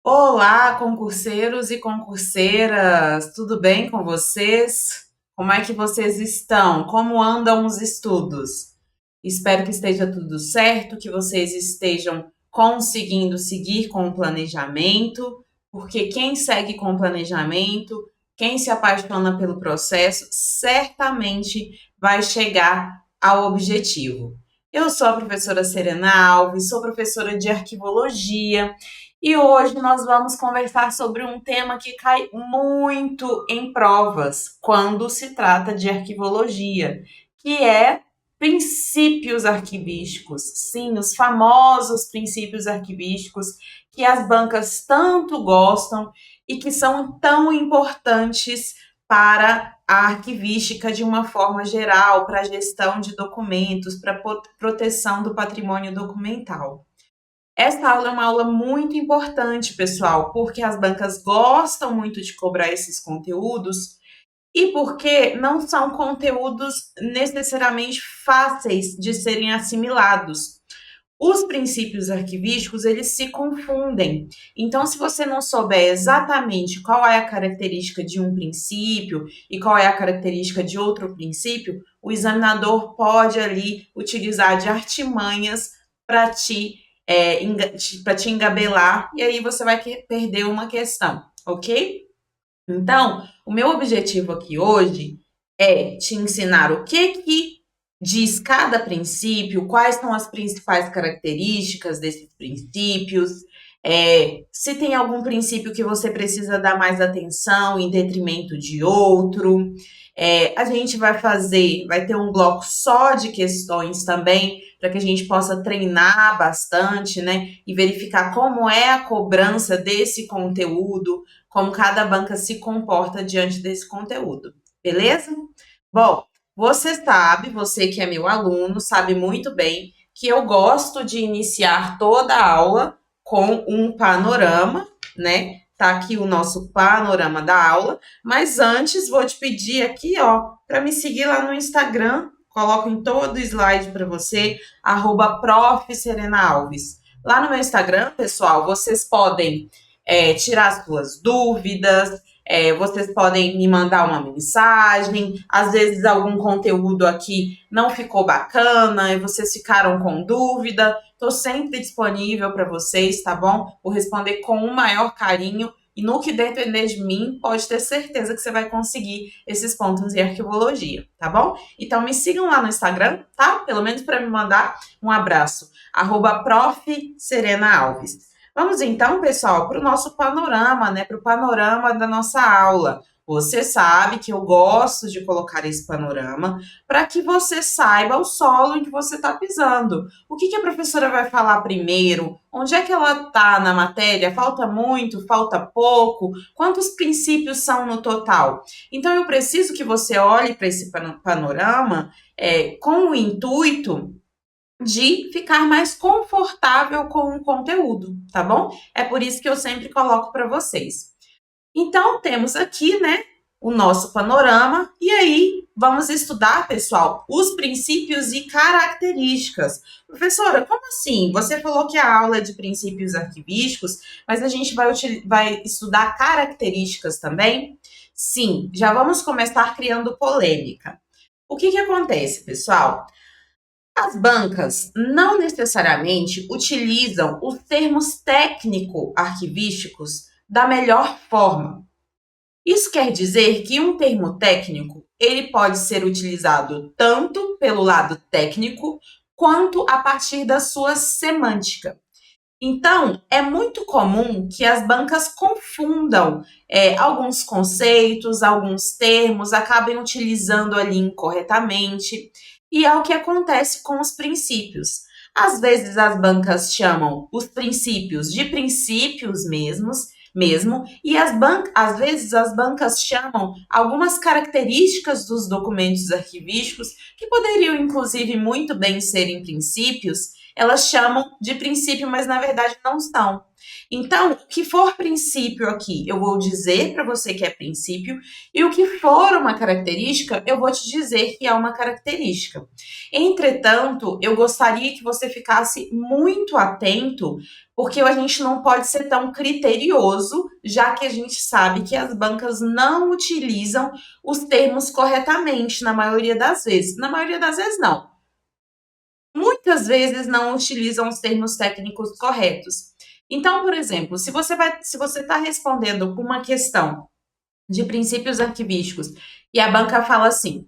Olá, concurseiros e concurseiras, tudo bem com vocês? Como é que vocês estão? Como andam os estudos? Espero que esteja tudo certo, que vocês estejam conseguindo seguir com o planejamento, porque quem segue com o planejamento, quem se apaixona pelo processo, certamente vai chegar ao objetivo. Eu sou a professora Serena Alves, sou professora de arquivologia e hoje nós vamos conversar sobre um tema que cai muito em provas quando se trata de arquivologia, que é princípios arquivísticos. Sim, os famosos princípios arquivísticos que as bancas tanto gostam e que são tão importantes para a arquivística de uma forma geral, para a gestão de documentos, para a proteção do patrimônio documental. Essa aula é uma aula muito importante, pessoal, porque as bancas gostam muito de cobrar esses conteúdos e porque não são conteúdos necessariamente fáceis de serem assimilados. Os princípios arquivísticos, eles se confundem. Então, se você não souber exatamente qual é a característica de um princípio e qual é a característica de outro princípio, o examinador pode ali utilizar de artimanhas para te engabelar e aí você vai perder uma questão, ok? Então, o meu objetivo aqui hoje é te ensinar o que diz cada princípio, quais são as principais características desses princípios, se tem algum princípio que você precisa dar mais atenção em detrimento de outro. A gente vai ter um bloco só de questões também, para que a gente possa treinar bastante, né? E verificar como é a cobrança desse conteúdo, como cada banca se comporta diante desse conteúdo, beleza? Bom, você que é meu aluno, sabe muito bem que eu gosto de iniciar toda a aula com um panorama, né? Tá aqui o nosso panorama da aula, mas antes vou te pedir aqui, ó, para me seguir lá no Instagram, coloco em todo o slide para você, @prof. Serena Alves. Lá no meu Instagram, pessoal, vocês podem tirar as suas dúvidas, vocês podem me mandar uma mensagem, às vezes algum conteúdo aqui não ficou bacana e vocês ficaram com dúvida. Estou sempre disponível para vocês, tá bom? Vou responder com o maior carinho e no que depender de mim, pode ter certeza que você vai conseguir esses pontos em arquivologia, tá bom? Então me sigam lá no Instagram, tá? Pelo menos para me mandar um abraço. @prof. Serena Alves. Vamos então, pessoal, para o nosso panorama, né? Para o panorama da nossa aula. Você sabe que eu gosto de colocar esse panorama para que você saiba o solo em que você está pisando. O que a professora vai falar primeiro? Onde é que ela está na matéria? Falta muito? Falta pouco? Quantos princípios são no total? Então, eu preciso que você olhe para esse panorama com o intuito de ficar mais confortável com o conteúdo, tá bom? É por isso que eu sempre coloco para vocês. Então, temos aqui, né, o nosso panorama, e aí vamos estudar, pessoal, os princípios e características. Professora, como assim? Você falou que a aula é de princípios arquivísticos, mas a gente vai estudar características também? Sim, já vamos começar criando polêmica. O que acontece, pessoal? As bancas não necessariamente utilizam os termos técnico-arquivísticos da melhor forma. Isso quer dizer que um termo técnico, ele pode ser utilizado tanto pelo lado técnico quanto a partir da sua semântica. Então, é muito comum que as bancas confundam alguns conceitos, alguns termos, acabem utilizando ali incorretamente, e é o que acontece com os princípios. Às vezes as bancas chamam os princípios de princípios mesmo, e às vezes as bancas chamam algumas características dos documentos arquivísticos, que poderiam inclusive muito bem serem princípios, elas chamam de princípio, mas na verdade não são. Então, o que for princípio aqui, eu vou dizer para você que é princípio, e o que for uma característica, eu vou te dizer que é uma característica. Entretanto, eu gostaria que você ficasse muito atento, porque a gente não pode ser tão criterioso, já que a gente sabe que as bancas não utilizam os termos corretamente, na maioria das vezes. Na maioria das vezes, não. Muitas vezes não utilizam os termos técnicos corretos. Então, por exemplo, se você está respondendo com uma questão de princípios arquivísticos e a banca fala assim: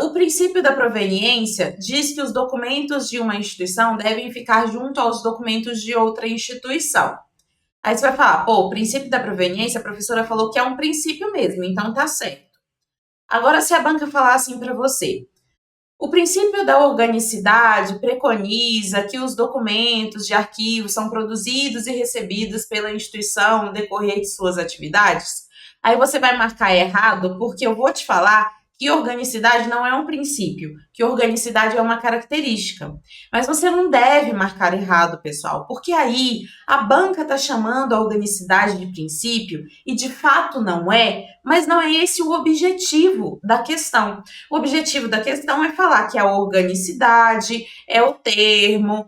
o princípio da proveniência diz que os documentos de uma instituição devem ficar junto aos documentos de outra instituição. Aí você vai falar, pô, o princípio da proveniência, a professora falou que é um princípio mesmo, então tá certo. Agora, se a banca falar assim para você: o princípio da organicidade preconiza que os documentos de arquivo são produzidos e recebidos pela instituição no decorrer de suas atividades. Aí você vai marcar errado, porque eu vou te falar que organicidade não é um princípio, que organicidade é uma característica. Mas você não deve marcar errado, pessoal, porque aí a banca está chamando a organicidade de princípio e de fato não é, mas não é esse o objetivo da questão. O objetivo da questão é falar que a organicidade é o termo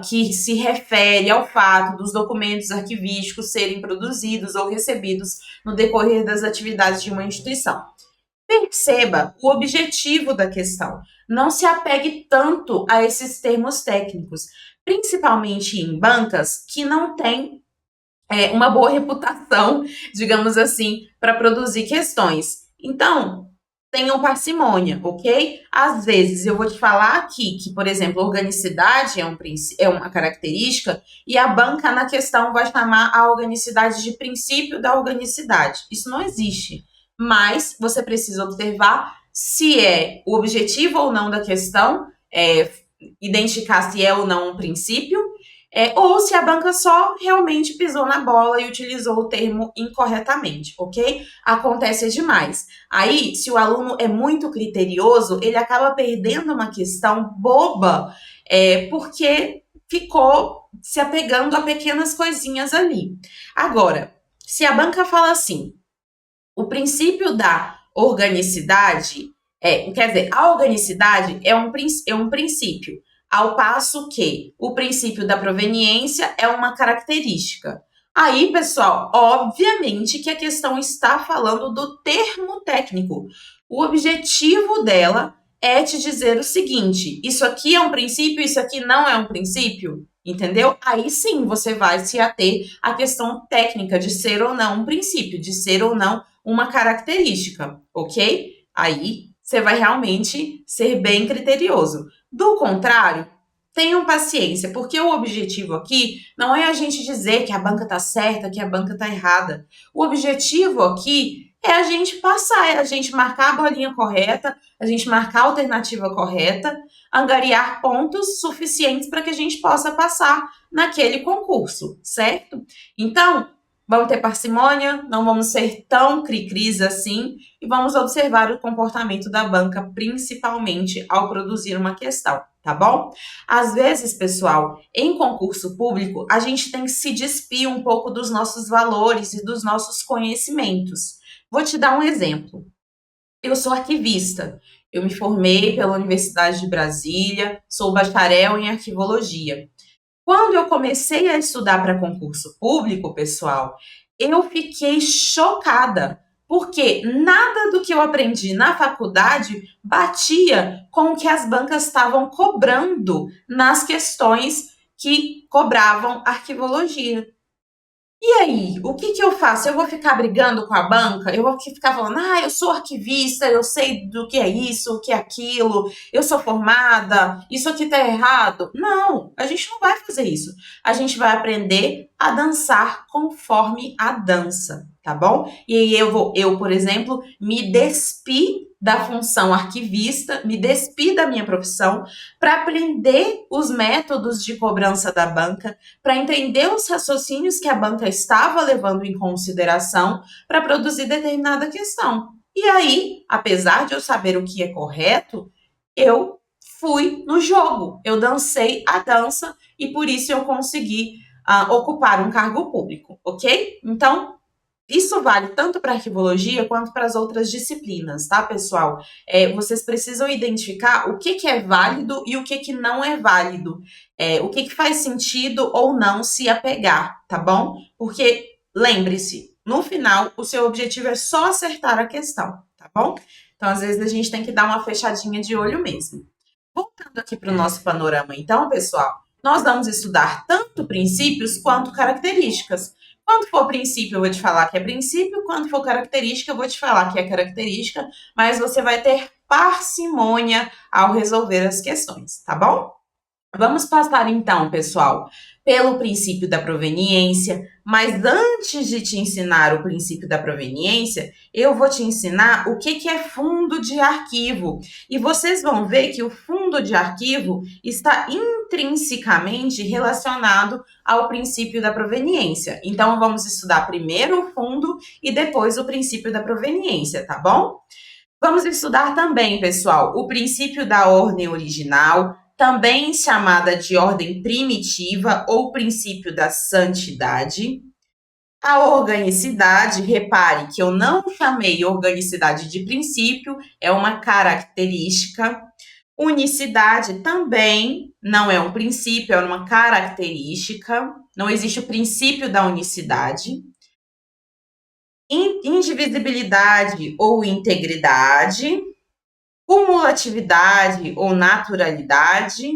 que se refere ao fato dos documentos arquivísticos serem produzidos ou recebidos no decorrer das atividades de uma instituição. Perceba o objetivo da questão. Não se apegue tanto a esses termos técnicos, principalmente em bancas que não têm uma boa reputação, digamos assim, para produzir questões. Então, tenham parcimônia, ok? Às vezes eu vou te falar aqui que, por exemplo, organicidade é uma característica e a banca na questão vai chamar a organicidade de princípio da organicidade. Isso não existe. Mas você precisa observar se é o objetivo ou não da questão, identificar se é ou não um princípio, ou se a banca só realmente pisou na bola e utilizou o termo incorretamente, ok? Acontece demais. Aí, se o aluno é muito criterioso, ele acaba perdendo uma questão boba, porque ficou se apegando a pequenas coisinhas ali. Agora, se a banca fala assim: o princípio da organicidade quer dizer, a organicidade é um princípio, ao passo que o princípio da proveniência é uma característica. Aí, pessoal, obviamente que a questão está falando do termo técnico. O objetivo dela é te dizer o seguinte: isso aqui é um princípio, isso aqui não é um princípio, entendeu? Aí sim você vai se ater à questão técnica de ser ou não um princípio, de ser ou não uma característica, ok? Aí você vai realmente ser bem criterioso. Do contrário, tenham paciência, porque o objetivo aqui não é a gente dizer que a banca está certa, que a banca está errada. O objetivo aqui é a gente passar, é a gente marcar a bolinha correta, a gente marcar a alternativa correta, angariar pontos suficientes para que a gente possa passar naquele concurso, certo? Então, vamos ter parcimônia, não vamos ser tão cri-cris assim e vamos observar o comportamento da banca, principalmente ao produzir uma questão, tá bom? Às vezes, pessoal, em concurso público, a gente tem que se despir um pouco dos nossos valores e dos nossos conhecimentos. Vou te dar um exemplo. Eu sou arquivista. Eu me formei pela Universidade de Brasília, sou bacharel em arquivologia. Quando eu comecei a estudar para concurso público, pessoal, eu fiquei chocada, porque nada do que eu aprendi na faculdade batia com o que as bancas estavam cobrando nas questões que cobravam arquivologia. E aí, o que eu faço? Eu vou ficar brigando com a banca? Eu vou ficar falando, eu sou arquivista, eu sei do que é isso, o que é aquilo, eu sou formada, isso aqui tá errado. Não, a gente não vai fazer isso. A gente vai aprender a dançar conforme a dança, tá bom? E aí eu, por exemplo, me despi da função arquivista, me despi da minha profissão para aprender os métodos de cobrança da banca, para entender os raciocínios que a banca estava levando em consideração para produzir determinada questão. E aí, apesar de eu saber o que é correto, eu fui no jogo, eu dancei a dança e por isso eu consegui ocupar um cargo público, ok? Então, isso vale tanto para arquivologia quanto para as outras disciplinas, tá, pessoal? Vocês precisam identificar o que é válido e o que não é válido. O que faz sentido ou não se apegar, tá bom? Porque, lembre-se, no final, o seu objetivo é só acertar a questão, tá bom? Então, às vezes, a gente tem que dar uma fechadinha de olho mesmo. Voltando aqui para o nosso panorama, então, pessoal, nós vamos estudar tanto princípios quanto características. Quando for princípio, eu vou te falar que é princípio, quando for característica, eu vou te falar que é característica, mas você vai ter parcimônia ao resolver as questões, tá bom? Vamos passar então, pessoal, pelo princípio da proveniência, mas antes de te ensinar o princípio da proveniência, eu vou te ensinar o que é fundo de arquivo. E vocês vão ver que o fundo de arquivo está intrinsecamente relacionado ao princípio da proveniência. Então, vamos estudar primeiro o fundo e depois o princípio da proveniência, tá bom? Vamos estudar também, pessoal, o princípio da ordem original, também chamada de ordem primitiva ou princípio da santidade. A organicidade, repare que eu não chamei organicidade de princípio, é uma característica. Unicidade também não é um princípio, é uma característica. Não existe o princípio da unicidade. Indivisibilidade ou integridade. Cumulatividade ou naturalidade,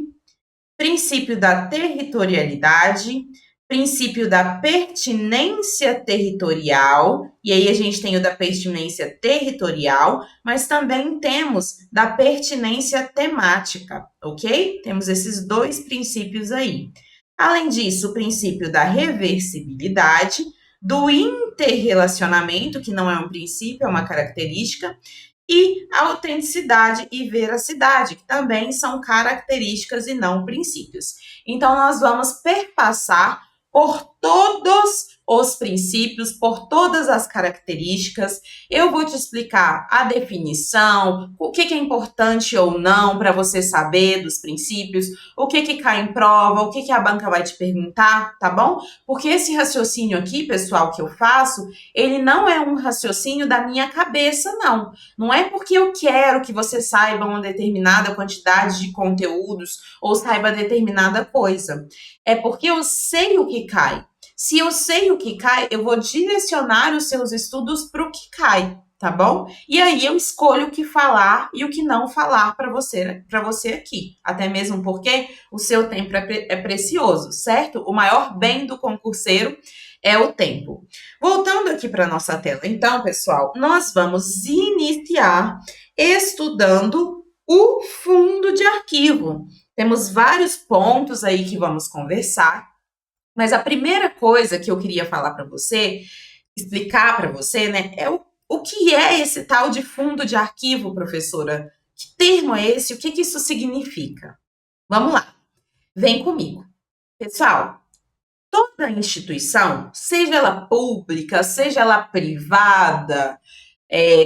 princípio da territorialidade, princípio da pertinência territorial, e aí a gente tem o da pertinência territorial, mas também temos da pertinência temática, ok? Temos esses dois princípios aí. Além disso, o princípio da reversibilidade, do interrelacionamento, que não é um princípio, é uma característica, e autenticidade e veracidade, que também são características e não princípios. Então, nós vamos perpassar por todos os princípios, por todas as características. Eu vou te explicar a definição, o que é importante ou não para você saber dos princípios, o que cai em prova, o que a banca vai te perguntar, tá bom? Porque esse raciocínio aqui, pessoal, que eu faço, ele não é um raciocínio da minha cabeça, não. Não é porque eu quero que você saiba uma determinada quantidade de conteúdos ou saiba determinada coisa. É porque eu sei o que cai. Se eu sei o que cai, eu vou direcionar os seus estudos para o que cai, tá bom? E aí eu escolho o que falar e o que não falar para você aqui. Até mesmo porque o seu tempo é precioso, certo? O maior bem do concurseiro é o tempo. Voltando aqui para nossa tela, então, pessoal, nós vamos iniciar estudando o fundo de arquivo. Temos vários pontos aí que vamos conversar, mas a primeira coisa que eu queria falar para você, explicar para você, né, é o que é esse tal de fundo de arquivo, professora? Que termo é esse? O que isso significa? Vamos lá, vem comigo. Pessoal, toda instituição, seja ela pública, seja ela privada,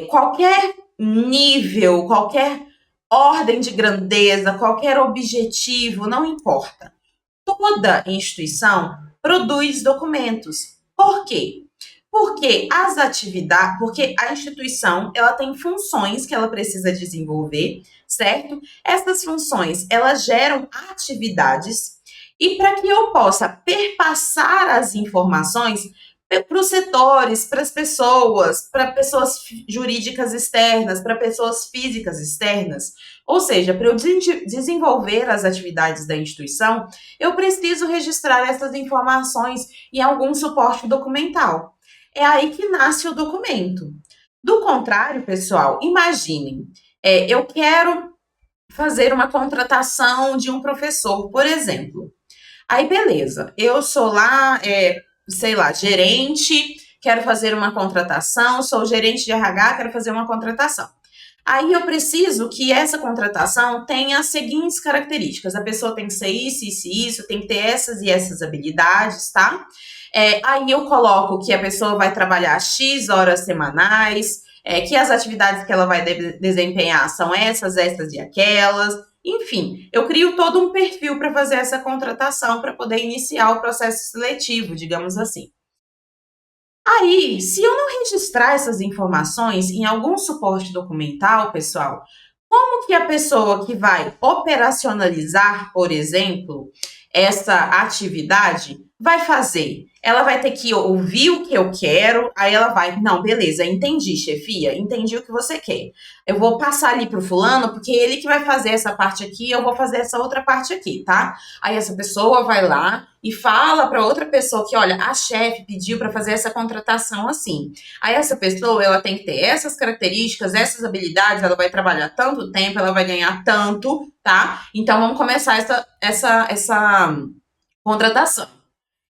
qualquer nível, qualquer ordem de grandeza, qualquer objetivo, não importa. Toda instituição produz documentos. Por quê? Porque a instituição, ela tem funções que ela precisa desenvolver, certo? Essas funções, elas geram atividades e para que eu possa perpassar as informações para os setores, para pessoas jurídicas externas, para pessoas físicas externas, ou seja, para eu desenvolver as atividades da instituição, eu preciso registrar essas informações em algum suporte documental. É aí que nasce o documento. Do contrário, pessoal, imaginem, eu quero fazer uma contratação de um professor, por exemplo. Aí, beleza, eu sou lá, gerente, quero fazer uma contratação, sou gerente de RH, quero fazer uma contratação. Aí eu preciso que essa contratação tenha as seguintes características. A pessoa tem que ser isso, tem que ter essas e essas habilidades, tá? Aí eu coloco que a pessoa vai trabalhar X horas semanais, que as atividades que ela vai desempenhar são essas e aquelas, Enfim, eu crio todo um perfil para fazer essa contratação, para poder iniciar o processo seletivo, digamos assim. Aí, se eu não registrar essas informações em algum suporte documental, pessoal, como que a pessoa que vai operacionalizar, por exemplo, essa atividade vai fazer? Ela vai ter que ouvir o que eu quero, aí ela vai, não, beleza, entendi, chefia, entendi o que você quer. Eu vou passar ali pro fulano, porque ele que vai fazer essa parte aqui, eu vou fazer essa outra parte aqui, tá? Aí essa pessoa vai lá e fala para outra pessoa que, olha, a chefe pediu para fazer essa contratação assim. Aí essa pessoa, ela tem que ter essas características, essas habilidades, ela vai trabalhar tanto tempo, ela vai ganhar tanto, tá? Então vamos começar essa contratação.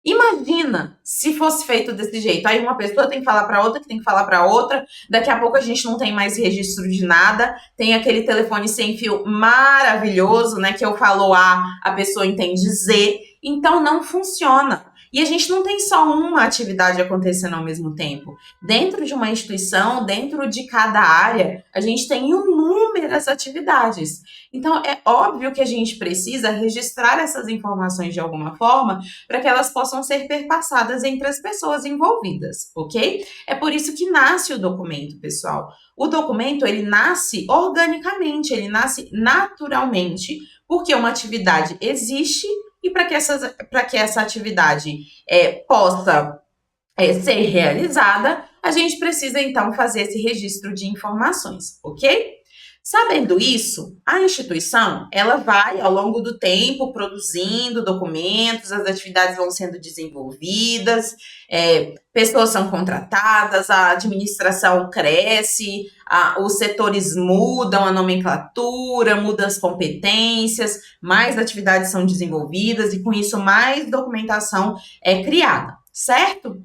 Imagina se fosse feito desse jeito. Aí uma pessoa tem que falar para outra, que tem que falar para outra. Daqui a pouco a gente não tem mais registro de nada. Tem aquele telefone sem fio maravilhoso, né? Que eu falo A, a pessoa entende Z. Então não funciona. E a gente não tem só uma atividade acontecendo ao mesmo tempo. Dentro de uma instituição, dentro de cada área, a gente tem inúmeras atividades. Então é óbvio que a gente precisa registrar essas informações de alguma forma para que elas possam ser perpassadas entre as pessoas envolvidas, ok? É por isso que nasce o documento, pessoal. O documento, ele nasce organicamente, ele nasce naturalmente, porque uma atividade existe e para que essa atividade possa ser realizada, a gente precisa, então, fazer esse registro de informações, ok? Sabendo isso, a instituição, ela vai, ao longo do tempo, produzindo documentos, as atividades vão sendo desenvolvidas, pessoas são contratadas, a administração cresce, os setores mudam a nomenclatura, mudam as competências, mais atividades são desenvolvidas e, com isso, mais documentação é criada, certo?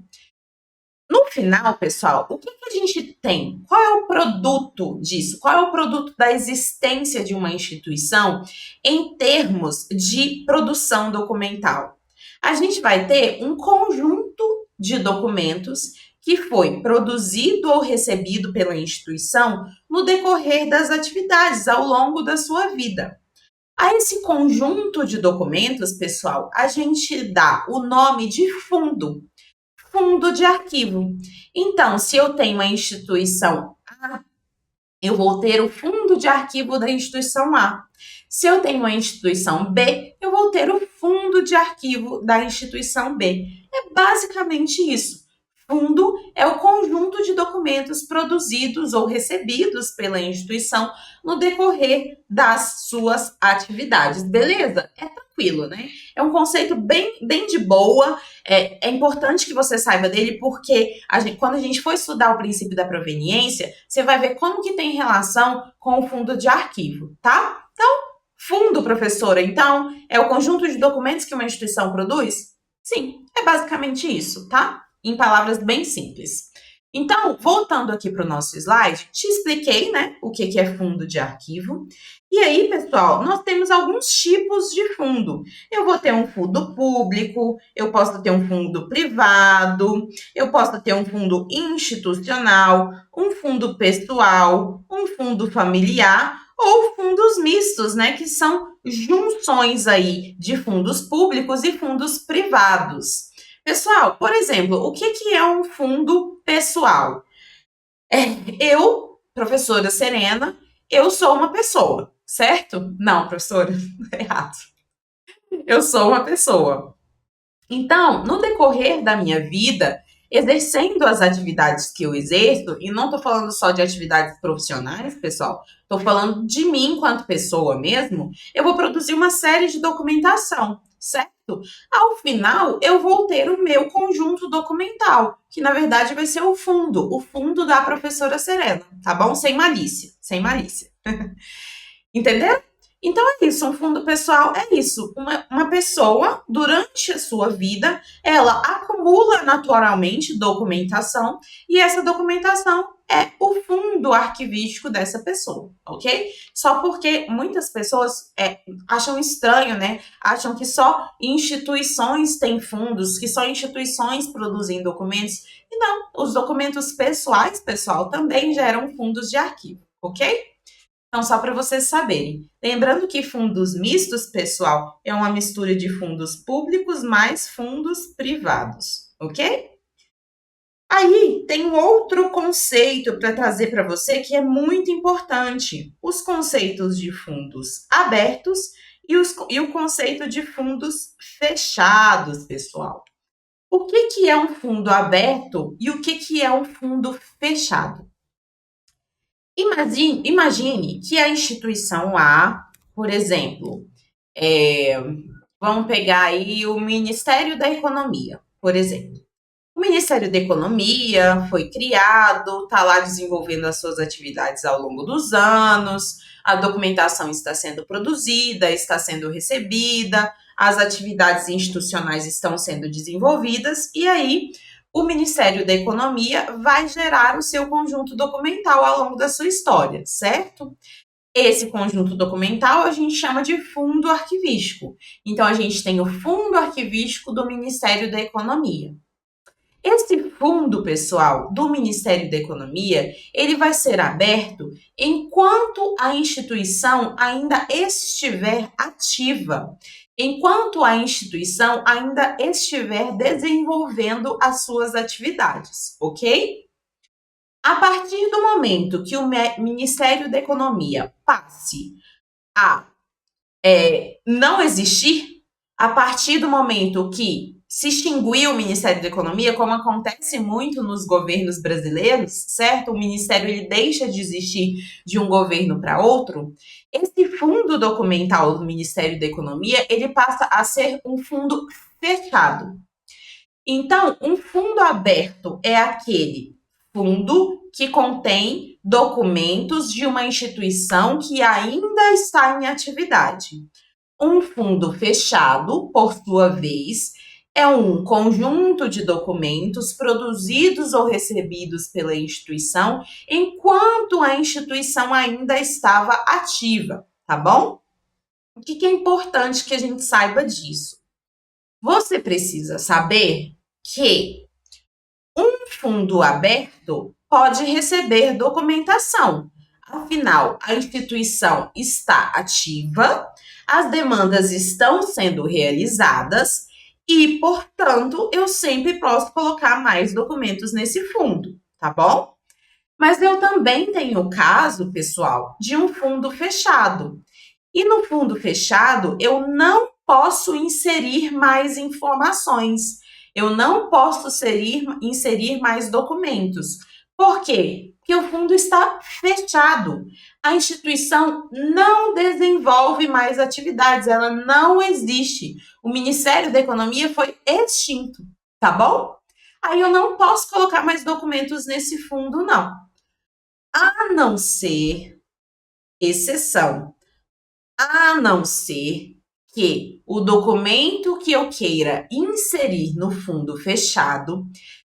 No final, pessoal, o que a gente tem? Qual é o produto disso? Qual é o produto da existência de uma instituição em termos de produção documental? A gente vai ter um conjunto de documentos que foi produzido ou recebido pela instituição no decorrer das atividades ao longo da sua vida. A esse conjunto de documentos, pessoal, a gente dá o nome de fundo de arquivo. Então, se eu tenho uma instituição A, eu vou ter o fundo de arquivo da instituição A. Se eu tenho uma instituição B, eu vou ter o fundo de arquivo da instituição B. É basicamente isso. Fundo é o conjunto de documentos produzidos ou recebidos pela instituição no decorrer das suas atividades, beleza? É tranquilo, né? É um conceito bem de boa, é importante que você saiba dele, porque quando a gente for estudar o princípio da proveniência, você vai ver como que tem relação com o fundo de arquivo, tá? Então, fundo, professora, então, é o conjunto de documentos que uma instituição produz? Sim, é basicamente isso, tá? Em palavras bem simples. Então, voltando aqui para o nosso slide, te expliquei, né, o que é fundo de arquivo. E aí, pessoal, nós temos alguns tipos de fundo. Eu vou ter um fundo público, eu posso ter um fundo privado, eu posso ter um fundo institucional, um fundo pessoal, um fundo familiar ou fundos mistos, né, que são junções aí de fundos públicos e fundos privados. Pessoal, por exemplo, o que é um fundo pessoal? Eu, professora Serena, eu sou uma pessoa, certo? Não, professora, errado. Eu sou uma pessoa. Então, no decorrer da minha vida, exercendo as atividades que eu exerço, e não estou falando só de atividades profissionais, pessoal, estou falando de mim enquanto pessoa mesmo, eu vou produzir uma série de documentação, certo? Ao final, eu vou ter o meu conjunto documental, que na verdade vai ser o fundo da professora Serena, tá bom? Sem malícia, sem malícia. Entendeu? Então é isso, um fundo pessoal é isso. Uma pessoa, durante a sua vida, ela acumula naturalmente documentação e essa documentação é o fundo arquivístico dessa pessoa, ok? Só porque muitas pessoas acham estranho, né? Acham que só instituições têm fundos, que só instituições produzem documentos. E não, os documentos pessoais, pessoal, também geram fundos de arquivo, ok? Então, só para vocês saberem. Lembrando que fundos mistos, pessoal, é uma mistura de fundos públicos mais fundos privados, ok? Aí tem um outro conceito para trazer para você que é muito importante: os conceitos de fundos abertos e o conceito de fundos fechados, pessoal. O que é um fundo aberto e o que é um fundo fechado? Imagine que a instituição A, por exemplo, é, vamos pegar aí o Ministério da Economia, por exemplo. O Ministério da Economia foi criado, está lá desenvolvendo as suas atividades ao longo dos anos, a documentação está sendo produzida, está sendo recebida, as atividades institucionais estão sendo desenvolvidas, e aí o Ministério da Economia vai gerar o seu conjunto documental ao longo da sua história, certo? Esse conjunto documental a gente chama de fundo arquivístico. Então, a gente tem o fundo arquivístico do Ministério da Economia. Esse fundo, pessoal, do Ministério da Economia, ele vai ser aberto enquanto a instituição ainda estiver ativa, enquanto a instituição ainda estiver desenvolvendo as suas atividades, ok? A partir do momento que o Ministério da Economia passe a não existir, a partir do momento que se extinguiu o Ministério da Economia, como acontece muito nos governos brasileiros, certo? O Ministério ele deixa de existir de um governo para outro. Esse fundo documental do Ministério da Economia, ele passa a ser um fundo fechado. Então, um fundo aberto é aquele fundo que contém documentos de uma instituição que ainda está em atividade. Um fundo fechado, por sua vez, é um conjunto de documentos produzidos ou recebidos pela instituição enquanto a instituição ainda estava ativa, tá bom? O que é importante que a gente saiba disso? Você precisa saber que um fundo aberto pode receber documentação. Afinal, a instituição está ativa, as demandas estão sendo realizadas e, portanto, eu sempre posso colocar mais documentos nesse fundo, tá bom? Mas eu também tenho o caso, pessoal, de um fundo fechado. E no fundo fechado, eu não posso inserir mais informações. Eu não posso inserir mais documentos. Por quê? Porque o fundo está fechado. A instituição não desenvolve mais atividades, ela não existe. O Ministério da Economia foi extinto, tá bom? Aí eu não posso colocar mais documentos nesse fundo, não. A não ser exceção. A não ser que o documento que eu queira inserir no fundo fechado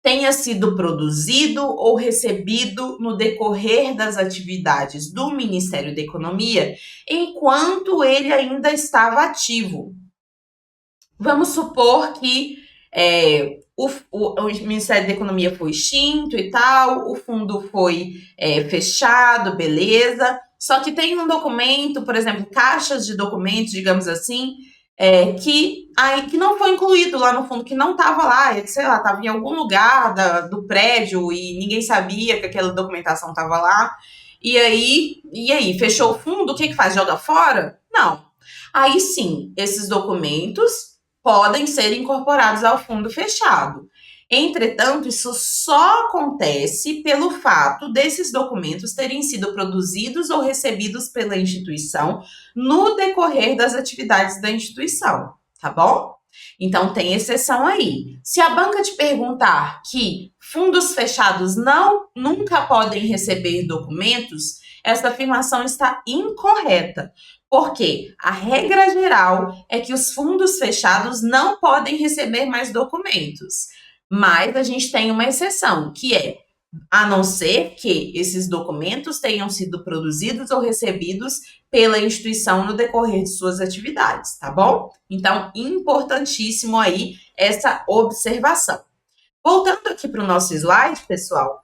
tenha sido produzido ou recebido no decorrer das atividades do Ministério da Economia enquanto ele ainda estava ativo. Vamos supor que o Ministério da Economia foi extinto e tal, o fundo foi fechado, beleza. Só que tem um documento, por exemplo, caixas de documentos, digamos assim, que não foi incluído lá no fundo, que não estava lá, sei lá, estava em algum lugar do prédio e ninguém sabia que aquela documentação estava lá. E aí, fechou o fundo, o que faz? Joga fora? Não. Aí sim, esses documentos podem ser incorporados ao fundo fechado. Entretanto, isso só acontece pelo fato desses documentos terem sido produzidos ou recebidos pela instituição no decorrer das atividades da instituição, tá bom? Então, tem exceção aí. Se a banca te perguntar que fundos fechados nunca podem receber documentos, essa afirmação está incorreta. Porque a regra geral é que os fundos fechados não podem receber mais documentos. Mas a gente tem uma exceção, que é a não ser que esses documentos tenham sido produzidos ou recebidos pela instituição no decorrer de suas atividades, tá bom? Então, importantíssimo aí essa observação. Voltando aqui para o nosso slide, pessoal,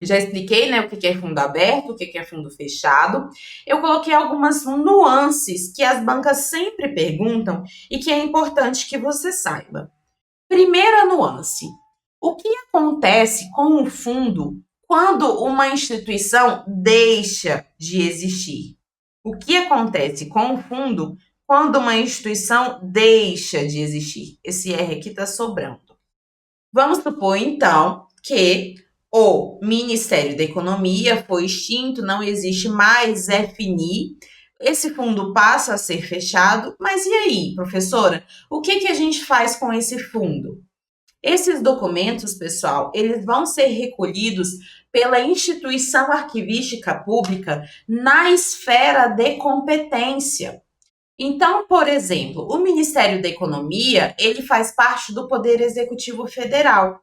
Já expliquei, né, o que é fundo aberto, o que é fundo fechado. Eu coloquei algumas nuances que as bancas sempre perguntam e que é importante que você saiba. Primeira nuance: o que acontece com o fundo quando uma instituição deixa de existir? O que acontece com o fundo quando uma instituição deixa de existir? Esse R aqui está sobrando. Vamos supor, então, que o Ministério da Economia foi extinto, não existe mais FNI, esse fundo passa a ser fechado, mas e aí, professora? O que a gente faz com esse fundo? Esses documentos, pessoal, eles vão ser recolhidos pela instituição arquivística pública na esfera de competência. Então, por exemplo, o Ministério da Economia, ele faz parte do Poder Executivo Federal.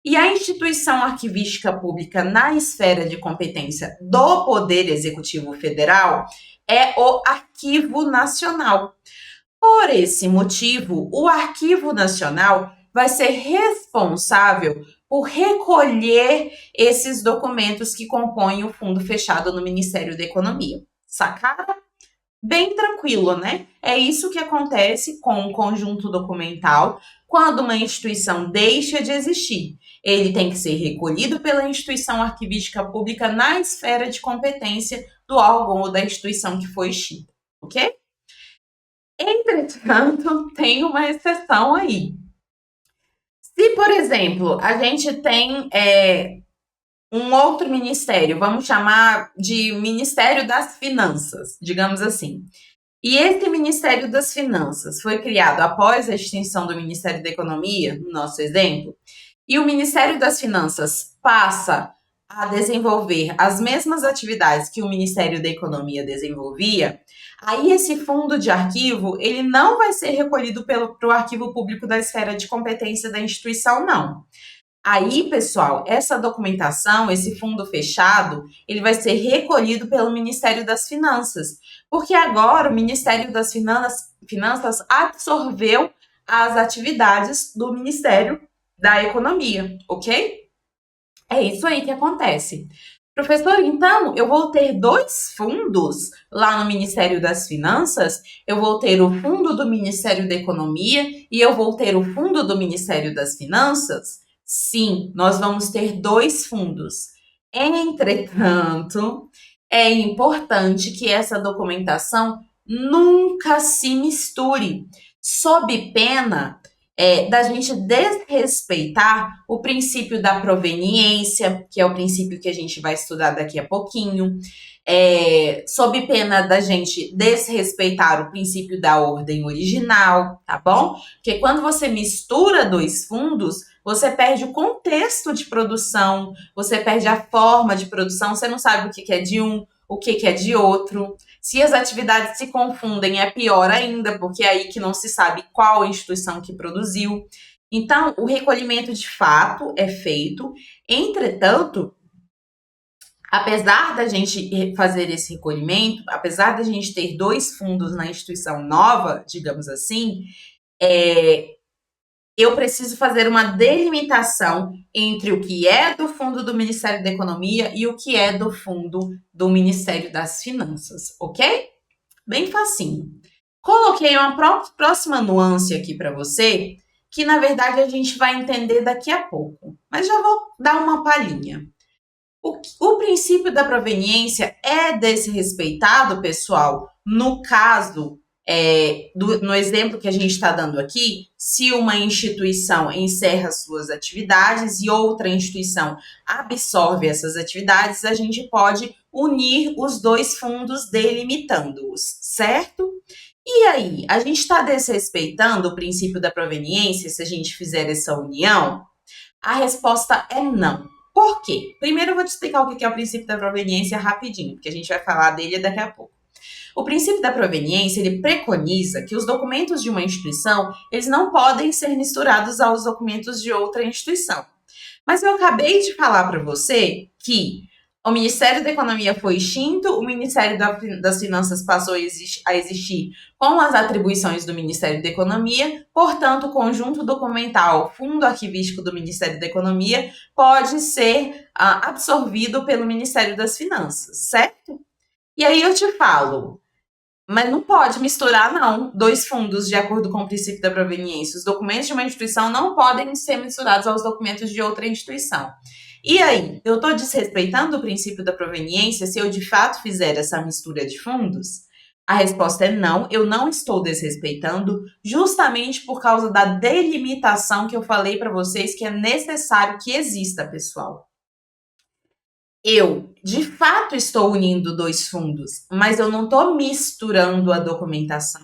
E a instituição arquivística pública na esfera de competência do Poder Executivo Federal é o Arquivo Nacional. Por esse motivo, o Arquivo Nacional vai ser responsável por recolher esses documentos que compõem o fundo fechado no Ministério da Economia. Sacaram? Bem tranquilo, né? É isso que acontece com um conjunto documental quando uma instituição deixa de existir. Ele tem que ser recolhido pela instituição arquivística pública na esfera de competência do órgão ou da instituição que foi extinta, ok? Entretanto, tem uma exceção aí. Se, por exemplo, a gente tem um outro ministério, vamos chamar de Ministério das Finanças, digamos assim. E esse Ministério das Finanças foi criado após a extinção do Ministério da Economia, no nosso exemplo, e o Ministério das Finanças passa a desenvolver as mesmas atividades que o Ministério da Economia desenvolvia, aí esse fundo de arquivo, ele não vai ser recolhido para o arquivo público da esfera de competência da instituição, não. Aí, pessoal, essa documentação, esse fundo fechado, ele vai ser recolhido pelo Ministério das Finanças, porque agora o Ministério das Finanças absorveu as atividades do Ministério da Economia, ok? É isso aí que acontece. Professor, então eu vou ter dois fundos lá no Ministério das Finanças? Eu vou ter o fundo do Ministério da Economia e eu vou ter o fundo do Ministério das Finanças? Sim, nós vamos ter dois fundos. Entretanto, é importante que essa documentação nunca se misture, sob pena da gente desrespeitar o princípio da proveniência, que é o princípio que a gente vai estudar daqui a pouquinho, sob pena da gente desrespeitar o princípio da ordem original, tá bom? Porque quando você mistura dois fundos, você perde o contexto de produção, você perde a forma de produção, você não sabe o que é de um, o que é de outro. Se as atividades se confundem, é pior ainda, porque é aí que não se sabe qual instituição que produziu. Então, o recolhimento de fato é feito. Entretanto, apesar da gente fazer esse recolhimento, apesar da gente ter dois fundos na instituição nova, digamos assim, eu preciso fazer uma delimitação entre o que é do fundo do Ministério da Economia e o que é do fundo do Ministério das Finanças, ok? Bem facinho. Coloquei uma próxima nuance aqui para você, que na verdade a gente vai entender daqui a pouco, mas já vou dar uma palhinha. O princípio da proveniência é desrespeitado, pessoal, no caso, no exemplo que a gente está dando aqui, se uma instituição encerra suas atividades e outra instituição absorve essas atividades, a gente pode unir os dois fundos delimitando-os, certo? E aí, a gente está desrespeitando o princípio da proveniência se a gente fizer essa união? A resposta é não. Por quê? Primeiro eu vou te explicar o que é o princípio da proveniência rapidinho, porque a gente vai falar dele daqui a pouco. O princípio da proveniência, ele preconiza que os documentos de uma instituição, eles não podem ser misturados aos documentos de outra instituição. Mas eu acabei de falar para você que O Ministério da Economia foi extinto, o Ministério das Finanças passou a existir com as atribuições do Ministério da Economia, portanto, o conjunto documental fundo arquivístico do Ministério da Economia pode ser absorvido pelo Ministério das Finanças, certo? E aí eu te falo, mas não pode misturar, não, dois fundos de acordo com o princípio da proveniência. Os documentos de uma instituição não podem ser misturados aos documentos de outra instituição. E aí, eu estou desrespeitando o princípio da proveniência se eu de fato fizer essa mistura de fundos? A resposta é não, eu não estou desrespeitando, justamente por causa da delimitação que eu falei para vocês que é necessário que exista, pessoal. Eu, de fato, estou unindo dois fundos, mas eu não estou misturando a documentação.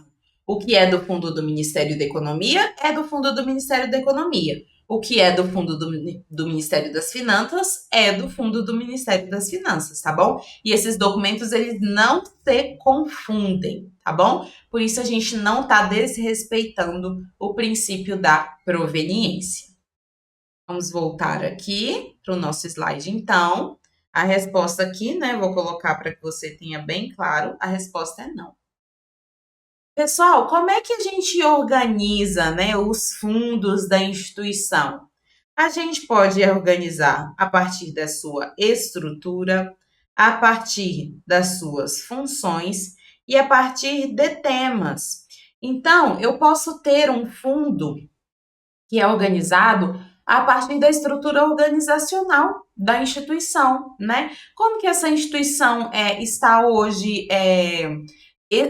O que é do fundo do Ministério da Economia é do fundo do Ministério da Economia. O que é do fundo do Ministério das Finanças é do fundo do Ministério das Finanças, tá bom? E esses documentos, eles não se confundem, tá bom? Por isso a gente não está desrespeitando o princípio da proveniência. Vamos voltar aqui para o nosso slide, então. A resposta aqui, né, vou colocar para que você tenha bem claro, a resposta é não. Pessoal, como é que a gente organiza, né, os fundos da instituição? A gente pode organizar a partir da sua estrutura, a partir das suas funções e a partir de temas. Então, eu posso ter um fundo que é organizado a partir da estrutura organizacional da instituição, né? Como que essa instituição está hoje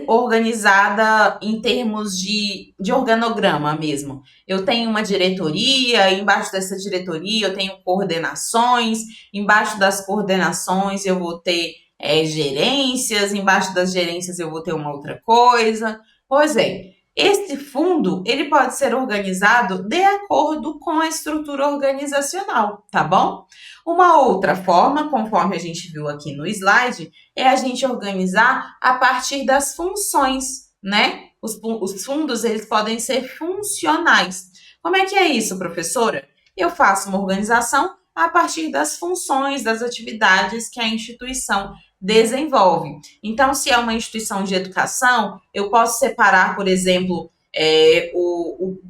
organizada em termos de organograma mesmo? Eu tenho uma diretoria, embaixo dessa diretoria eu tenho coordenações, embaixo das coordenações eu vou ter gerências, embaixo das gerências eu vou ter uma outra coisa. Pois é, esse fundo, ele pode ser organizado de acordo com a estrutura organizacional, tá bom? Uma outra forma, conforme a gente viu aqui no slide, é a gente organizar a partir das funções, né? Os fundos, eles podem ser funcionais. Como é que é isso, professora? Eu faço uma organização a partir das funções, das atividades que a instituição desenvolve. Então, se é uma instituição de educação, eu posso separar, por exemplo,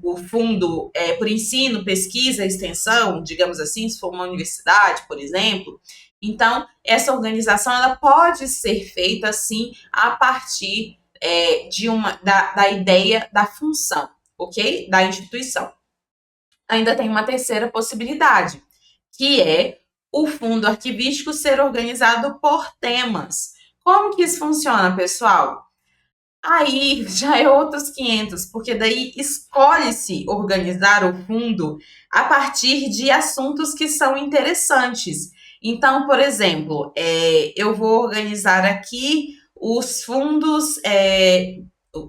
o fundo por ensino, pesquisa, extensão, digamos assim, se for uma universidade, por exemplo. Então, essa organização ela pode ser feita, sim, a partir da ideia da função, ok? Da instituição. Ainda tem uma terceira possibilidade, que é o fundo arquivístico ser organizado por temas. Como que isso funciona, pessoal? Aí já é outros 500, porque daí escolhe-se organizar o fundo a partir de assuntos que são interessantes. Então, por exemplo, eu vou organizar aqui os fundos,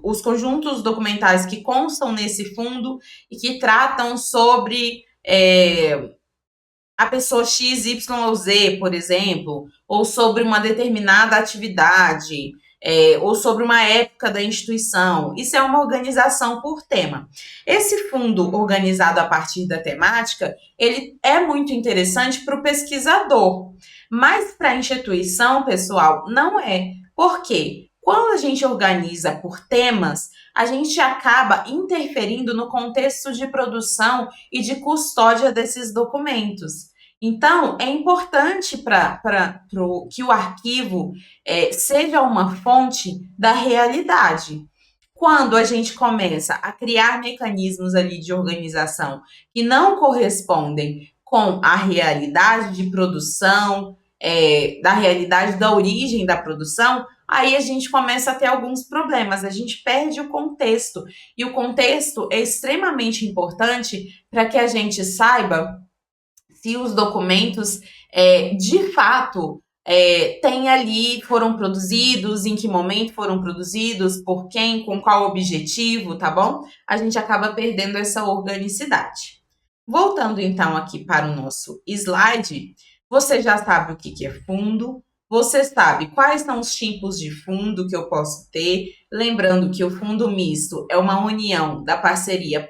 os conjuntos documentais que constam nesse fundo e que tratam sobre a pessoa X, Y ou Z, por exemplo, ou sobre uma determinada atividade, ou sobre uma época da instituição. Isso é uma organização por tema. Esse fundo organizado a partir da temática, ele é muito interessante para o pesquisador, mas para a instituição, pessoal, não é. Por quê? Quando a gente organiza por temas, a gente acaba interferindo no contexto de produção e de custódia desses documentos. Então, é importante que o arquivo seja uma fonte da realidade. Quando a gente começa a criar mecanismos ali de organização que não correspondem com a realidade de produção, da realidade da origem da produção, aí a gente começa a ter alguns problemas, a gente perde o contexto. E o contexto é extremamente importante para que a gente saiba se os documentos de fato tem ali, foram produzidos, em que momento foram produzidos, por quem, com qual objetivo, tá bom? A gente acaba perdendo essa organicidade. Voltando então aqui para o nosso slide, você já sabe o que é fundo, você sabe quais são os tipos de fundo que eu posso ter, lembrando que o fundo misto é uma união da parceria,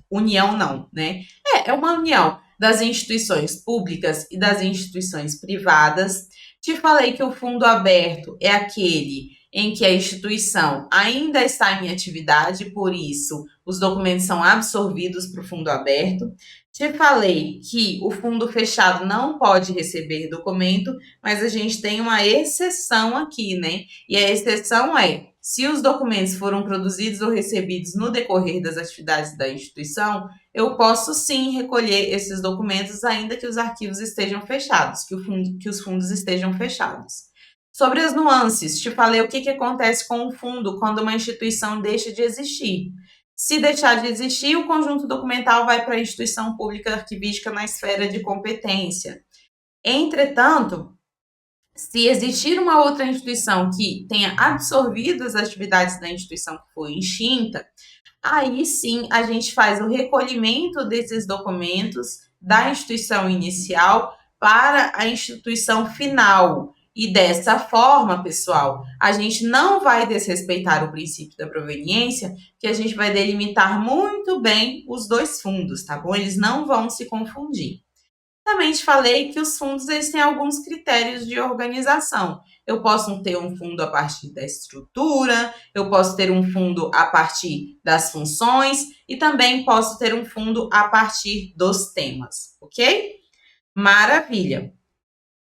união não, né? É uma união das instituições públicas e das instituições privadas. Te falei que o fundo aberto é aquele em que a instituição ainda está em atividade, por isso os documentos são absorvidos para o fundo aberto. Te falei que o fundo fechado não pode receber documento, mas a gente tem uma exceção aqui, né? E a exceção é: se os documentos foram produzidos ou recebidos no decorrer das atividades da instituição, eu posso sim recolher esses documentos, ainda que os arquivos estejam fechados, que os fundos estejam fechados. Sobre as nuances, te falei o que acontece com o fundo quando uma instituição deixa de existir. Se deixar de existir, o conjunto documental vai para a instituição pública arquivística na esfera de competência. Entretanto, se existir uma outra instituição que tenha absorvido as atividades da instituição que foi extinta, aí sim a gente faz o recolhimento desses documentos da instituição inicial para a instituição final. E dessa forma, pessoal, a gente não vai desrespeitar o princípio da proveniência, que a gente vai delimitar muito bem os dois fundos, tá bom? Eles não vão se confundir. Também te falei que os fundos eles têm alguns critérios de organização. Eu posso ter um fundo a partir da estrutura, eu posso ter um fundo a partir das funções e também posso ter um fundo a partir dos temas, ok? Maravilha!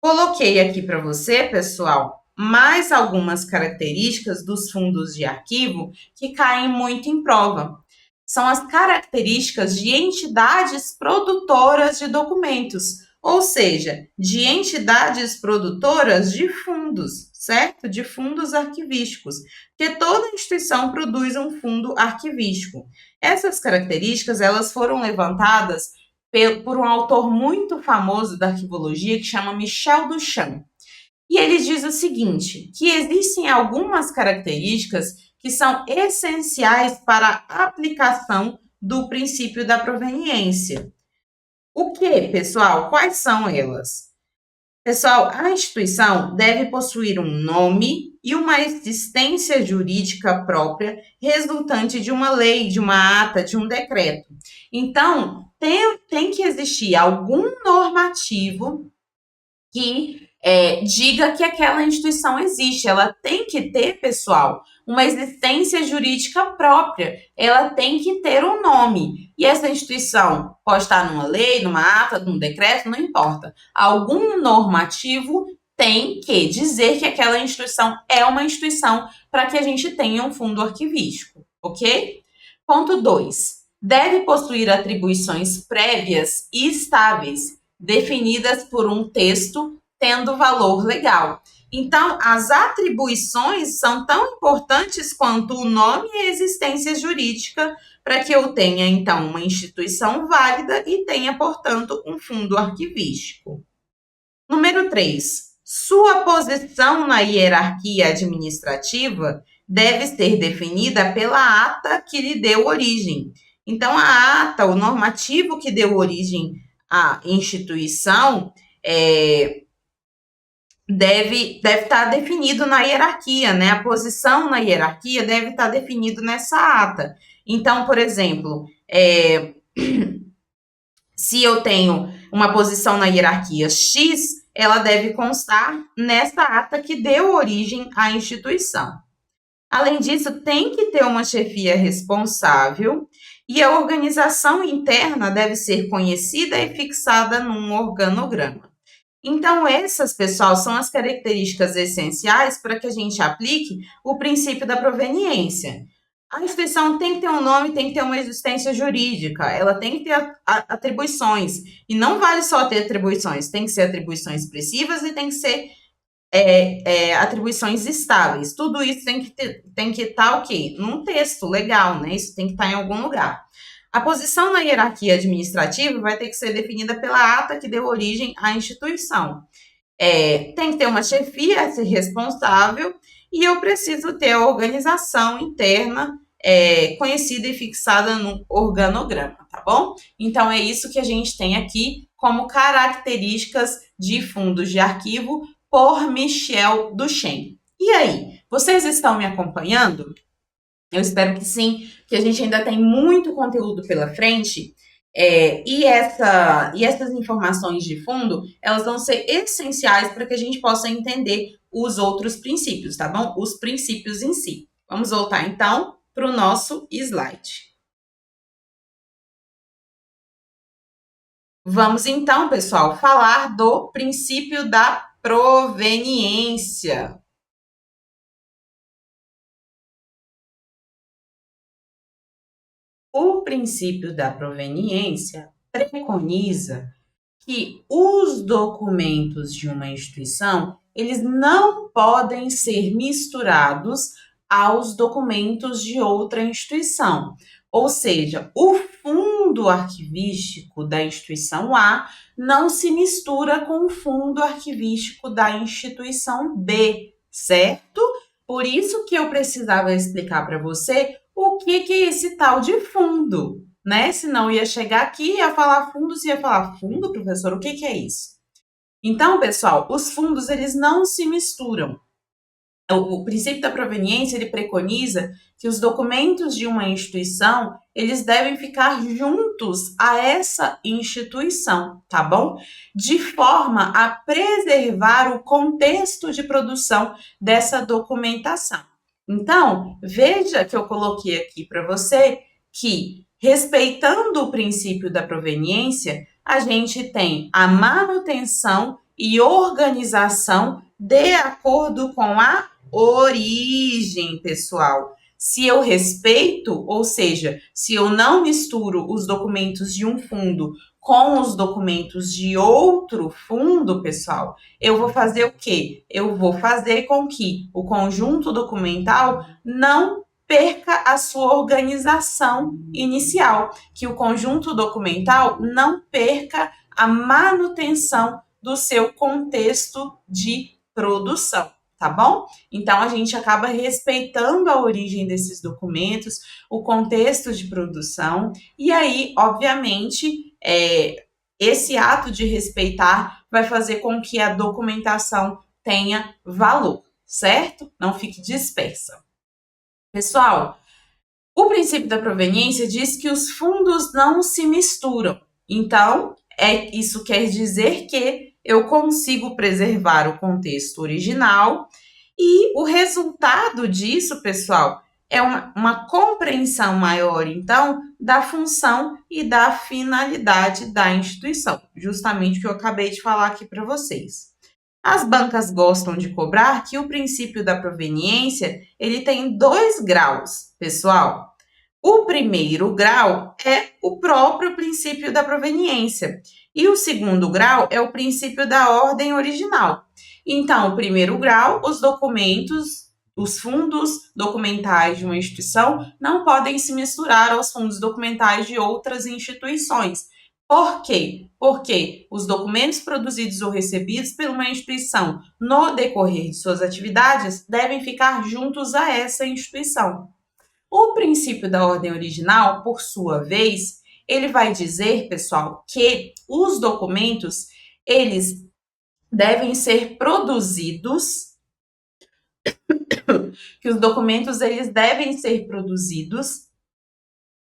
Coloquei aqui para você, pessoal, mais algumas características dos fundos de arquivo que caem muito em prova. São as características de entidades produtoras de documentos, ou seja, de entidades produtoras de fundos, certo? De fundos arquivísticos, porque toda instituição produz um fundo arquivístico. Essas características, elas foram levantadas por um autor muito famoso da arquivologia que chama Michel Duchamp. E ele diz o seguinte, que existem algumas características que são essenciais para a aplicação do princípio da proveniência. O que, pessoal? Quais são elas? Pessoal, a instituição deve possuir um nome e uma existência jurídica própria resultante de uma lei, de uma ata, de um decreto. Então, tem que existir algum normativo que diga que aquela instituição existe. Ela tem que ter, pessoal, uma existência jurídica própria. Ela tem que ter um nome. E essa instituição pode estar numa lei, numa ata, num decreto, não importa. Algum normativo tem que dizer que aquela instituição é uma instituição para que a gente tenha um fundo arquivístico, ok? Ponto 2. Deve possuir atribuições prévias e estáveis, definidas por um texto tendo valor legal. Então, as atribuições são tão importantes quanto o nome e a existência jurídica para que eu tenha, então, uma instituição válida e tenha, portanto, um fundo arquivístico. Número 3. Sua posição na hierarquia administrativa deve ser definida pela ata que lhe deu origem. Então, a ata, o normativo que deu origem à instituição, deve estar definido na hierarquia, né? A posição na hierarquia deve estar definido nessa ata. Então, por exemplo, se eu tenho uma posição na hierarquia X, ela deve constar nessa ata que deu origem à instituição. Além disso, tem que ter uma chefia responsável e a organização interna deve ser conhecida e fixada num organograma. Então, essas, pessoal, são as características essenciais para que a gente aplique o princípio da proveniência. A instituição tem que ter um nome, tem que ter uma existência jurídica, ela tem que ter atribuições. E não vale só ter atribuições, tem que ser atribuições expressivas e tem que ser atribuições estáveis. Tudo isso tem que estar o quê? Num texto legal, né? Isso tem que estar em algum lugar. A posição na hierarquia administrativa vai ter que ser definida pela ata que deu origem à instituição. Tem que ter uma chefia responsável e eu preciso ter a organização interna conhecida e fixada no organograma, tá bom? Então, é isso que a gente tem aqui como características de fundos de arquivo por Michel Duchamp. E aí, vocês estão me acompanhando? Eu espero que sim, que a gente ainda tem muito conteúdo pela frente. E essas informações de fundo, elas vão ser essenciais para que a gente possa entender os outros princípios, tá bom? Os princípios em si. Vamos voltar então para o nosso slide. Vamos então, pessoal, falar do princípio da proveniência. O princípio da proveniência preconiza que os documentos de uma instituição, eles não podem ser misturados aos documentos de outra instituição. Ou seja, o fundo arquivístico da instituição A não se mistura com o fundo arquivístico da instituição B, certo? Por isso que eu precisava explicar para você o que é esse tal de fundo, né? Senão ia chegar aqui e ia falar fundo, você ia falar fundo, professor, o que é isso? Então, pessoal, os fundos, eles não se misturam. O princípio da proveniência, ele preconiza que os documentos de uma instituição, eles devem ficar juntos a essa instituição, tá bom? De forma a preservar o contexto de produção dessa documentação. Então, veja que eu coloquei aqui para você que, respeitando o princípio da proveniência, a gente tem a manutenção e organização de acordo com a origem, pessoal. Se eu respeito, ou seja, se eu não misturo os documentos de um fundo com os documentos de outro fundo, pessoal, eu vou fazer o quê? Eu vou fazer com que o conjunto documental não perca a sua organização inicial, que o conjunto documental não perca a manutenção do seu contexto de produção, tá bom? Então a gente acaba respeitando a origem desses documentos, o contexto de produção, e aí, obviamente, esse ato de respeitar vai fazer com que a documentação tenha valor, certo? Não fique dispersa. Pessoal, o princípio da proveniência diz que os fundos não se misturam. Então, isso quer dizer que eu consigo preservar o contexto original e o resultado disso, pessoal, é uma compreensão maior, então, da função e da finalidade da instituição, justamente o que eu acabei de falar aqui para vocês. As bancas gostam de cobrar que o princípio da proveniência, ele tem 2 graus, pessoal. O primeiro grau é o próprio princípio da proveniência e o segundo grau é o princípio da ordem original. Então, o primeiro grau, os documentos, os fundos documentais de uma instituição não podem se misturar aos fundos documentais de outras instituições. Por quê? Porque os documentos produzidos ou recebidos por uma instituição no decorrer de suas atividades devem ficar juntos a essa instituição. O princípio da ordem original, por sua vez, ele vai dizer, pessoal, que os documentos, eles devem ser produzidos, que os documentos, eles devem ser produzidos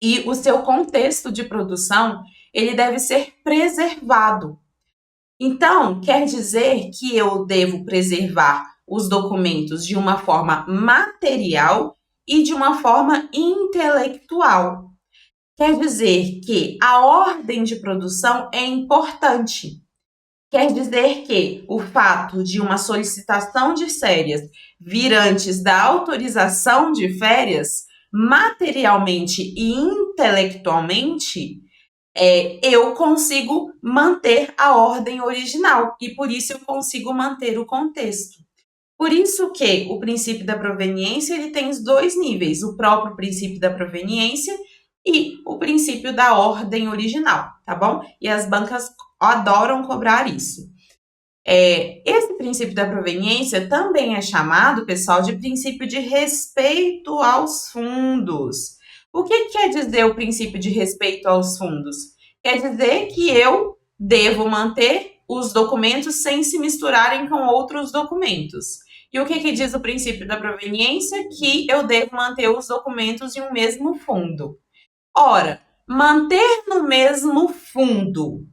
e o seu contexto de produção, ele deve ser preservado. Então, quer dizer que eu devo preservar os documentos de uma forma material e de uma forma intelectual. Quer dizer que a ordem de produção é importante. Quer dizer que o fato de uma solicitação de férias vir antes da autorização de férias, materialmente e intelectualmente, eu consigo manter a ordem original e por isso eu consigo manter o contexto. Por isso que o princípio da proveniência ele tem os 2 níveis, o próprio princípio da proveniência e o princípio da ordem original, tá bom? E as bancas adoram cobrar isso. Esse princípio da proveniência também é chamado, pessoal, de princípio de respeito aos fundos. O que quer dizer o princípio de respeito aos fundos? Quer dizer que eu devo manter os documentos sem se misturarem com outros documentos. E o que diz o princípio da proveniência? Que eu devo manter os documentos em um mesmo fundo. Ora, manter no mesmo fundo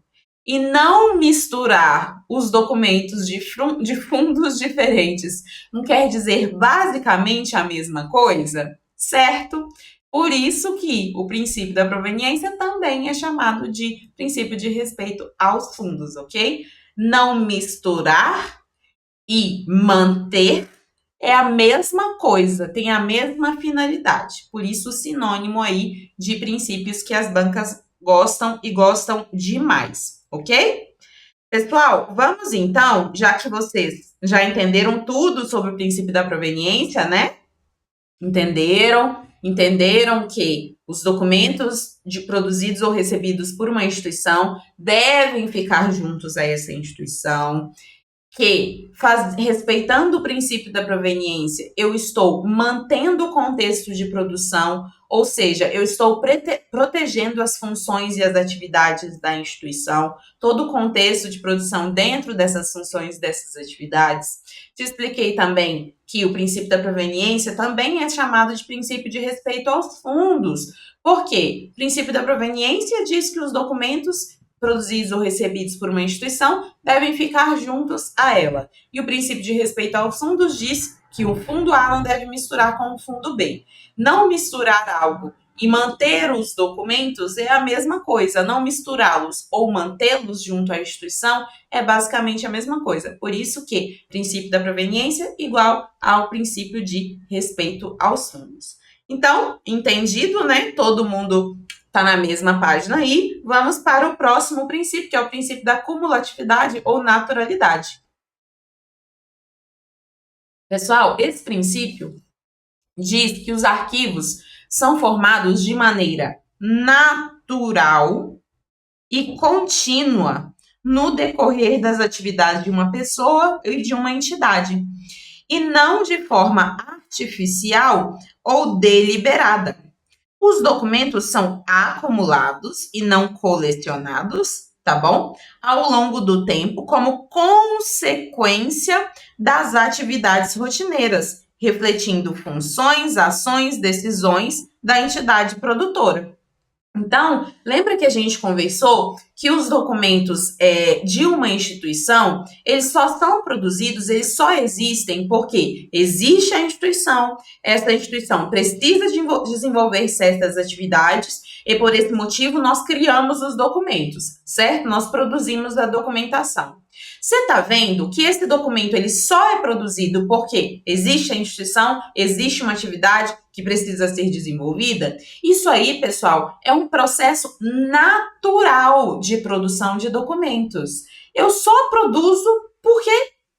e não misturar os documentos de fundos diferentes não quer dizer basicamente a mesma coisa, certo? Por isso que o princípio da proveniência também é chamado de princípio de respeito aos fundos, ok? Não misturar e manter é a mesma coisa, tem a mesma finalidade. Por isso, o sinônimo aí de princípios que as bancas gostam e gostam demais, ok? Pessoal, vamos então, já que vocês já entenderam tudo sobre o princípio da proveniência, né? Entenderam que os documentos produzidos ou recebidos por uma instituição devem ficar juntos a essa instituição, que, respeitando o princípio da proveniência, eu estou mantendo o contexto de produção, ou seja, eu estou protegendo as funções e as atividades da instituição, todo o contexto de produção dentro dessas funções, dessas atividades. Te expliquei também que o princípio da proveniência também é chamado de princípio de respeito aos fundos. Por quê? O princípio da proveniência diz que os documentos produzidos ou recebidos por uma instituição devem ficar juntos a ela. E o princípio de respeito aos fundos diz que o fundo A não deve misturar com o fundo B. Não misturar algo e manter os documentos é a mesma coisa. Não misturá-los ou mantê-los junto à instituição é basicamente a mesma coisa. Por isso que princípio da proveniência igual ao princípio de respeito aos fundos. Então, entendido, né? Todo mundo está na mesma página aí. Vamos para o próximo princípio, que é o princípio da cumulatividade ou naturalidade. Pessoal, esse princípio diz que os arquivos são formados de maneira natural e contínua no decorrer das atividades de uma pessoa e de uma entidade, e não de forma artificial ou deliberada. Os documentos são acumulados e não colecionados, tá bom? Ao longo do tempo, como consequência das atividades rotineiras, refletindo funções, ações, decisões da entidade produtora. Então, lembra que a gente conversou que os documentos de uma instituição, eles só são produzidos, eles só existem porque existe a instituição, essa instituição precisa desenvolver certas atividades e por esse motivo nós criamos os documentos, certo? Nós produzimos a documentação. Você está vendo que esse documento ele só é produzido porque existe a instituição, existe uma atividade que precisa ser desenvolvida? Isso aí, pessoal, é um processo natural de produção de documentos. Eu só produzo porque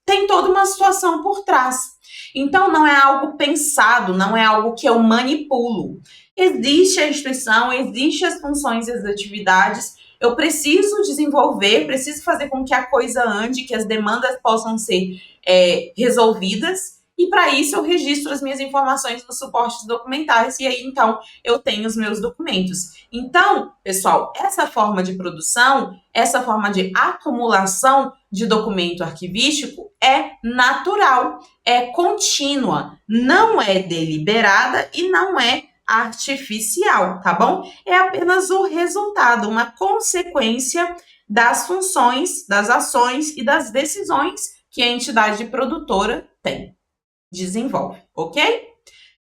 tem toda uma situação por trás. Então, não é algo pensado, não é algo que eu manipulo. Existe a instituição, existem as funções e as atividades. Eu preciso desenvolver, preciso fazer com que a coisa ande, que as demandas possam ser resolvidas. E para isso eu registro as minhas informações nos suportes documentais e aí então eu tenho os meus documentos. Então, pessoal, essa forma de produção, essa forma de acumulação de documento arquivístico é natural, é contínua, não é deliberada e não é artificial, tá bom? É apenas o resultado, uma consequência das funções, das ações e das decisões que a entidade produtora desenvolve, ok?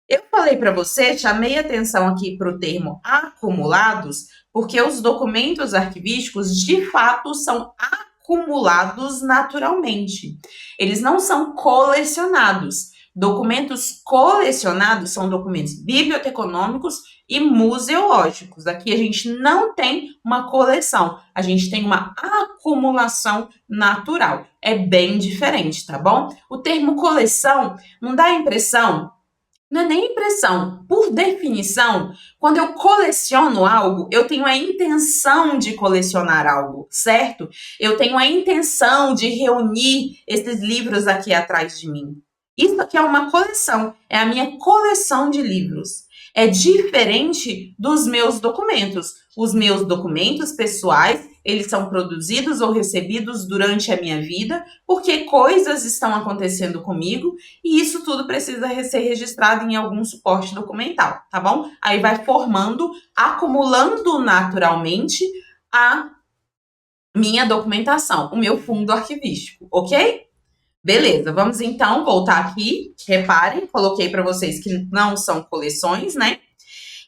Eu falei para você, chamei atenção aqui para o termo acumulados, porque os documentos arquivísticos, de fato, são acumulados naturalmente. Eles não são colecionados. Documentos colecionados são documentos biblioteconômicos e museológicos. Aqui a gente não tem uma coleção, a gente tem uma acumulação natural. É bem diferente, tá bom? O termo coleção não dá a impressão, não é nem impressão, por definição, quando eu coleciono algo, eu tenho a intenção de colecionar algo, certo? Eu tenho a intenção de reunir esses livros aqui atrás de mim. Isso aqui é uma coleção, é a minha coleção de livros. É diferente dos meus documentos. Os meus documentos pessoais, eles são produzidos ou recebidos durante a minha vida, porque coisas estão acontecendo comigo e isso tudo precisa ser registrado em algum suporte documental, tá bom? Aí vai formando, acumulando naturalmente a minha documentação, o meu fundo arquivístico, ok? Beleza, vamos então voltar aqui. Reparem, coloquei para vocês que não são coleções, né?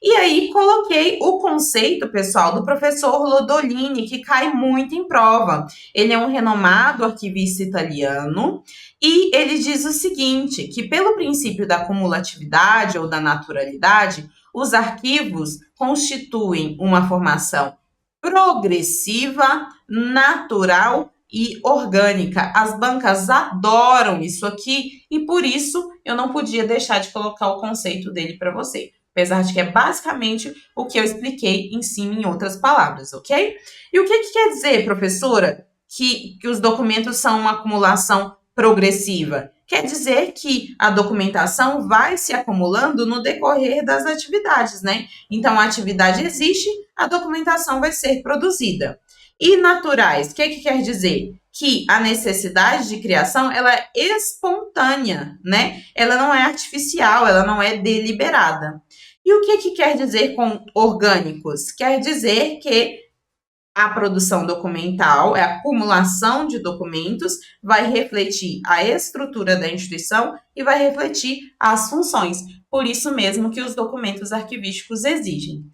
E aí coloquei o conceito, pessoal, do professor Lodolini, que cai muito em prova. Ele é um renomado arquivista italiano e ele diz o seguinte, que pelo princípio da cumulatividade ou da naturalidade, os arquivos constituem uma formação progressiva, natural e orgânica. As bancas adoram isso aqui e por isso eu não podia deixar de colocar o conceito dele para você. Apesar de que é basicamente o que eu expliquei em cima em outras palavras, ok? E o que quer dizer, professora, que os documentos são uma acumulação progressiva? Quer dizer que a documentação vai se acumulando no decorrer das atividades, né? Então, a atividade existe, a documentação vai ser produzida. E naturais, o que quer dizer? Que a necessidade de criação, ela é espontânea, né? Ela não é artificial, ela não é deliberada. E o que quer dizer com orgânicos? Quer dizer que a produção documental, a acumulação de documentos, vai refletir a estrutura da instituição e vai refletir as funções. Por isso mesmo que os documentos arquivísticos exigem.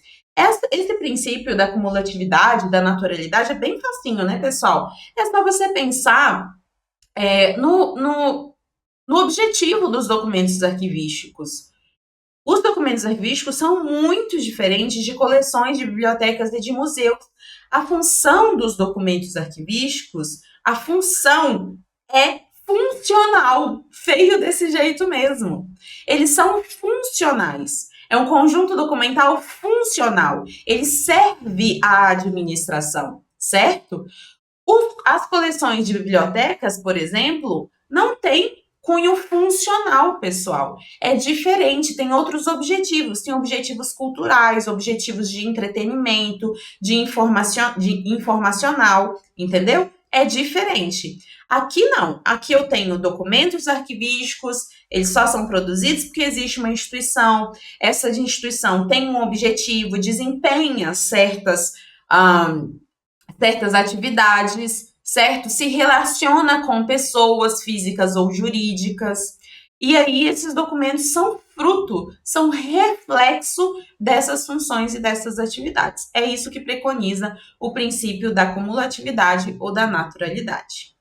Esse princípio da cumulatividade, da naturalidade, é bem facinho, né, pessoal? É só você pensar no objetivo dos documentos arquivísticos. Os documentos arquivísticos são muito diferentes de coleções de bibliotecas e de museus. A função dos documentos arquivísticos, a função é funcional, feio desse jeito mesmo. Eles são funcionais. É um conjunto documental funcional. Ele serve à administração, certo? As coleções de bibliotecas, por exemplo, não têm cunho funcional, pessoal. É diferente, tem outros objetivos. Tem objetivos culturais, objetivos de entretenimento, de informacional, entendeu? É diferente. Aqui não. Aqui eu tenho documentos arquivísticos, eles só são produzidos porque existe uma instituição. Essa instituição tem um objetivo, desempenha certas atividades, certo? Se relaciona com pessoas físicas ou jurídicas. E aí esses documentos são fruto, são reflexo dessas funções e dessas atividades. É isso que preconiza o princípio da cumulatividade ou da naturalidade.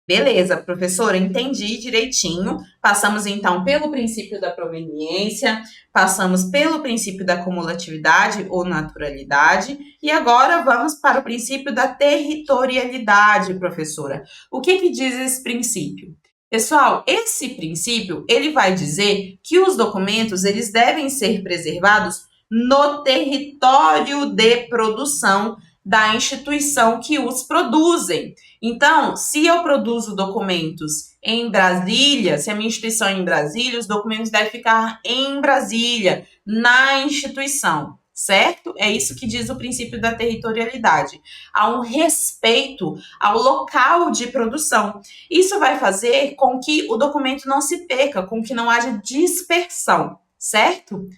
Beleza, professora, entendi direitinho. Passamos então pelo princípio da proveniência, passamos pelo princípio da cumulatividade ou naturalidade, e agora vamos para o princípio da territorialidade, professora. O que diz esse princípio? Pessoal, esse princípio, ele vai dizer que os documentos, eles devem ser preservados no território de produção da instituição que os produzem. Então, se eu produzo documentos em Brasília, se a minha instituição é em Brasília, os documentos devem ficar em Brasília, na instituição, certo? É isso que diz o princípio da territorialidade. Há um respeito ao local de produção. Isso vai fazer com que o documento não se perca, com que não haja dispersão, certo?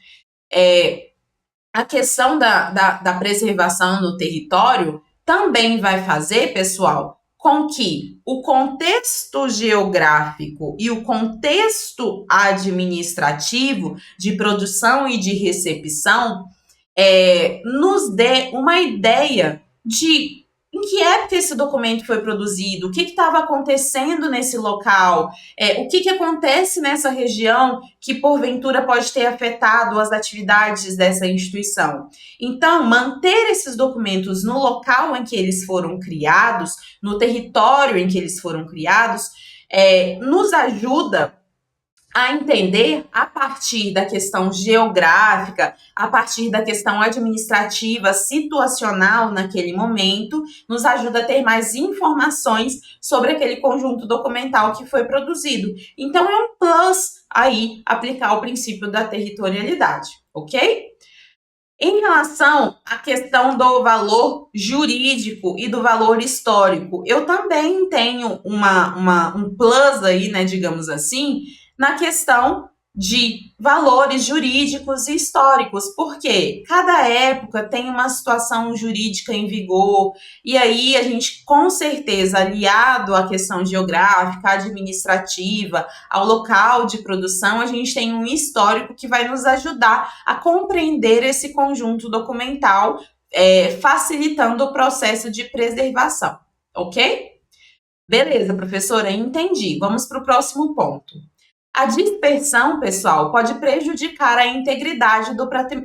A questão da preservação no território também vai fazer, pessoal, com que o contexto geográfico e o contexto administrativo de produção e de recepção nos dê uma ideia de em que época esse documento foi produzido, o que estava acontecendo nesse local, o que acontece nessa região que, porventura, pode ter afetado as atividades dessa instituição. Então, manter esses documentos no local em que eles foram criados, no território em que eles foram criados, nos ajuda a entender a partir da questão geográfica, a partir da questão administrativa, situacional naquele momento, nos ajuda a ter mais informações sobre aquele conjunto documental que foi produzido. Então, é um plus aí aplicar o princípio da territorialidade, ok? Em relação à questão do valor jurídico e do valor histórico, eu também tenho um plus aí, né, digamos assim, na questão de valores jurídicos e históricos, porque cada época tem uma situação jurídica em vigor, e aí a gente, com certeza, aliado à questão geográfica, administrativa, ao local de produção, a gente tem um histórico que vai nos ajudar a compreender esse conjunto documental, facilitando o processo de preservação, ok? Beleza, professora, entendi. Vamos para o próximo ponto. A dispersão, pessoal, pode prejudicar a integridade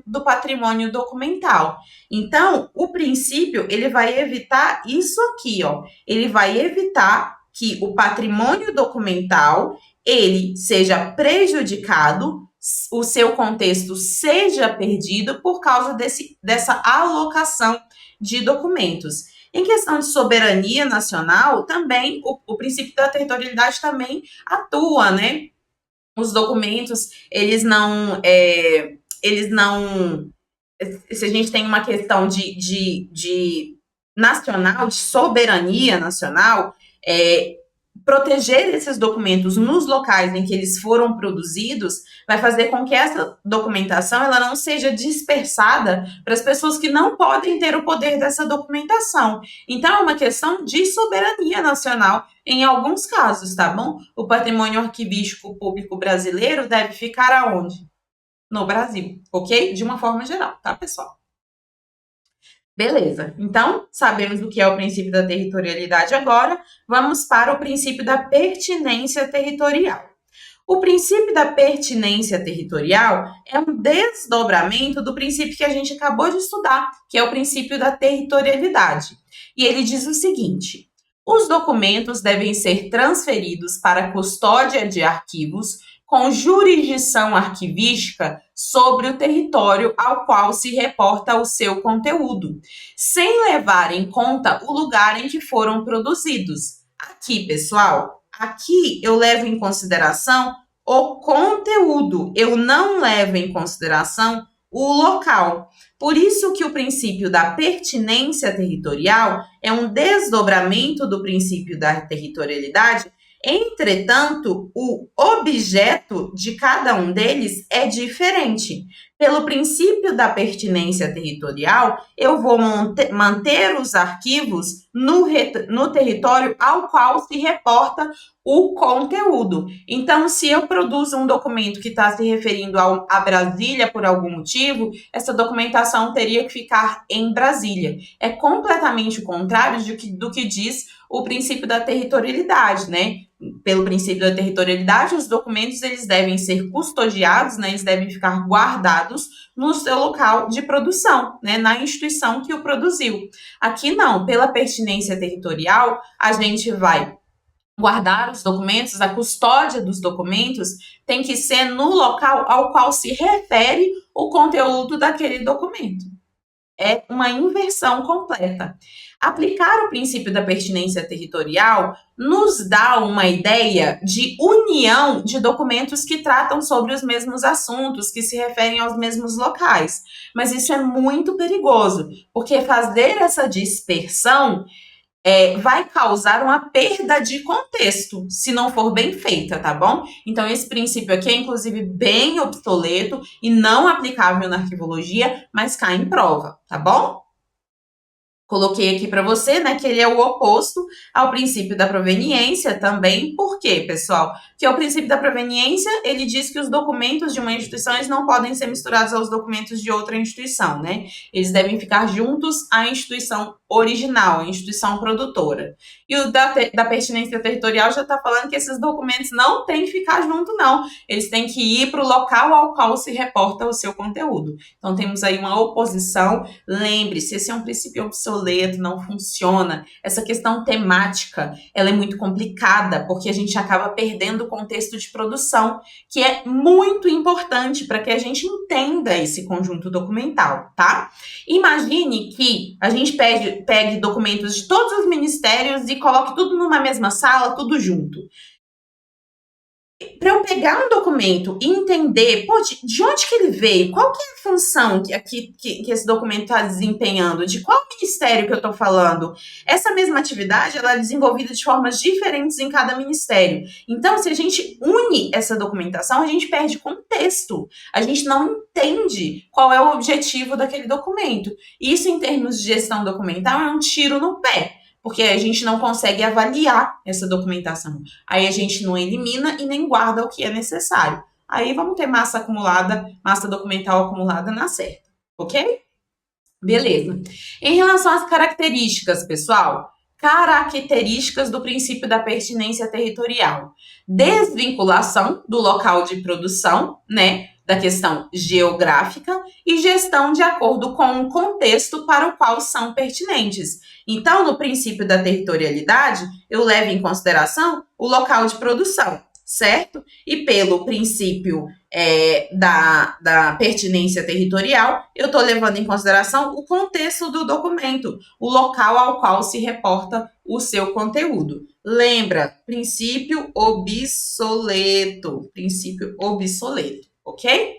do patrimônio documental. Então, o princípio, ele vai evitar isso aqui, ó. Ele vai evitar que o patrimônio documental, ele seja prejudicado, o seu contexto seja perdido por causa dessa alocação de documentos. Em questão de soberania nacional, também o princípio da territorialidade também atua, né? Os documentos, eles não, se a gente tem uma questão de nacional, de soberania nacional, proteger esses documentos nos locais em que eles foram produzidos vai fazer com que essa documentação ela não seja dispersada para as pessoas que não podem ter o poder dessa documentação. Então, é uma questão de soberania nacional em alguns casos, tá bom? O patrimônio arquivístico público brasileiro deve ficar aonde? No Brasil, ok? De uma forma geral, tá, pessoal? Beleza, então sabemos o que é o princípio da territorialidade agora, vamos para o princípio da pertinência territorial. O princípio da pertinência territorial é um desdobramento do princípio que a gente acabou de estudar, que é o princípio da territorialidade. E ele diz o seguinte: os documentos devem ser transferidos para a custódia de arquivos com jurisdição arquivística sobre o território ao qual se reporta o seu conteúdo, sem levar em conta o lugar em que foram produzidos. Aqui, pessoal, aqui eu levo em consideração o conteúdo, eu não levo em consideração o local. Por isso que o princípio da pertinência territorial é um desdobramento do princípio da territorialidade. Entretanto, o objeto de cada um deles é diferente. Pelo princípio da pertinência territorial, eu vou manter os arquivos no território ao qual se reporta o conteúdo. Então, se eu produzo um documento que está se referindo a Brasília por algum motivo, essa documentação teria que ficar em Brasília. É completamente o contrário do que diz o princípio da territorialidade, né? Pelo princípio da territorialidade, os documentos eles devem ser custodiados, né? Eles devem ficar guardados no seu local de produção, né? Na instituição que o produziu. Aqui não, pela pertinência territorial, a gente vai guardar os documentos, a custódia dos documentos tem que ser no local ao qual se refere o conteúdo daquele documento. É uma inversão completa. Aplicar o princípio da pertinência territorial nos dá uma ideia de união de documentos que tratam sobre os mesmos assuntos, que se referem aos mesmos locais. Mas isso é muito perigoso, porque fazer essa dispersão vai causar uma perda de contexto, se não for bem feita, tá bom? Então, esse princípio aqui é, inclusive, bem obsoleto e não aplicável na arquivologia, mas cai em prova, tá bom? Coloquei aqui para você, né, que ele é o oposto ao princípio da proveniência também. Por quê, pessoal? Que o princípio da proveniência, ele diz que os documentos de uma instituição eles não podem ser misturados aos documentos de outra instituição, né? Eles devem ficar juntos à instituição original, à instituição produtora. E o da pertinência territorial já está falando que esses documentos não têm que ficar junto, não. Eles têm que ir para o local ao qual se reporta o seu conteúdo. Então, temos aí uma oposição. Lembre-se, esse é um princípio obsoleto, não funciona. Essa questão temática, ela é muito complicada, porque a gente acaba perdendo o contexto de produção, que é muito importante para que a gente entenda esse conjunto documental, tá? Imagine que a gente pegue documentos de todos os ministérios e coloque tudo numa mesma sala, tudo junto. Para eu pegar um documento e entender, pô, de onde que ele veio, qual que é a função que esse documento está desempenhando, de qual ministério que eu estou falando. Essa mesma atividade, ela é desenvolvida de formas diferentes em cada ministério. Então, se a gente une essa documentação, a gente perde contexto. A gente não entende qual é o objetivo daquele documento. Isso, em termos de gestão documental, é um tiro no pé, porque a gente não consegue avaliar essa documentação. Aí a gente não elimina e nem guarda o que é necessário. Aí vamos ter massa acumulada, massa documental acumulada na certa, ok? Beleza. Em relação às características, pessoal, características do princípio da pertinência territorial. Desvinculação do local de produção, né, da questão geográfica e gestão de acordo com o contexto para o qual são pertinentes. Então, no princípio da territorialidade, eu levo em consideração o local de produção, certo? E pelo princípio da pertinência territorial, eu estou levando em consideração o contexto do documento, o local ao qual se reporta o seu conteúdo. Lembra, princípio obsoleto, ok?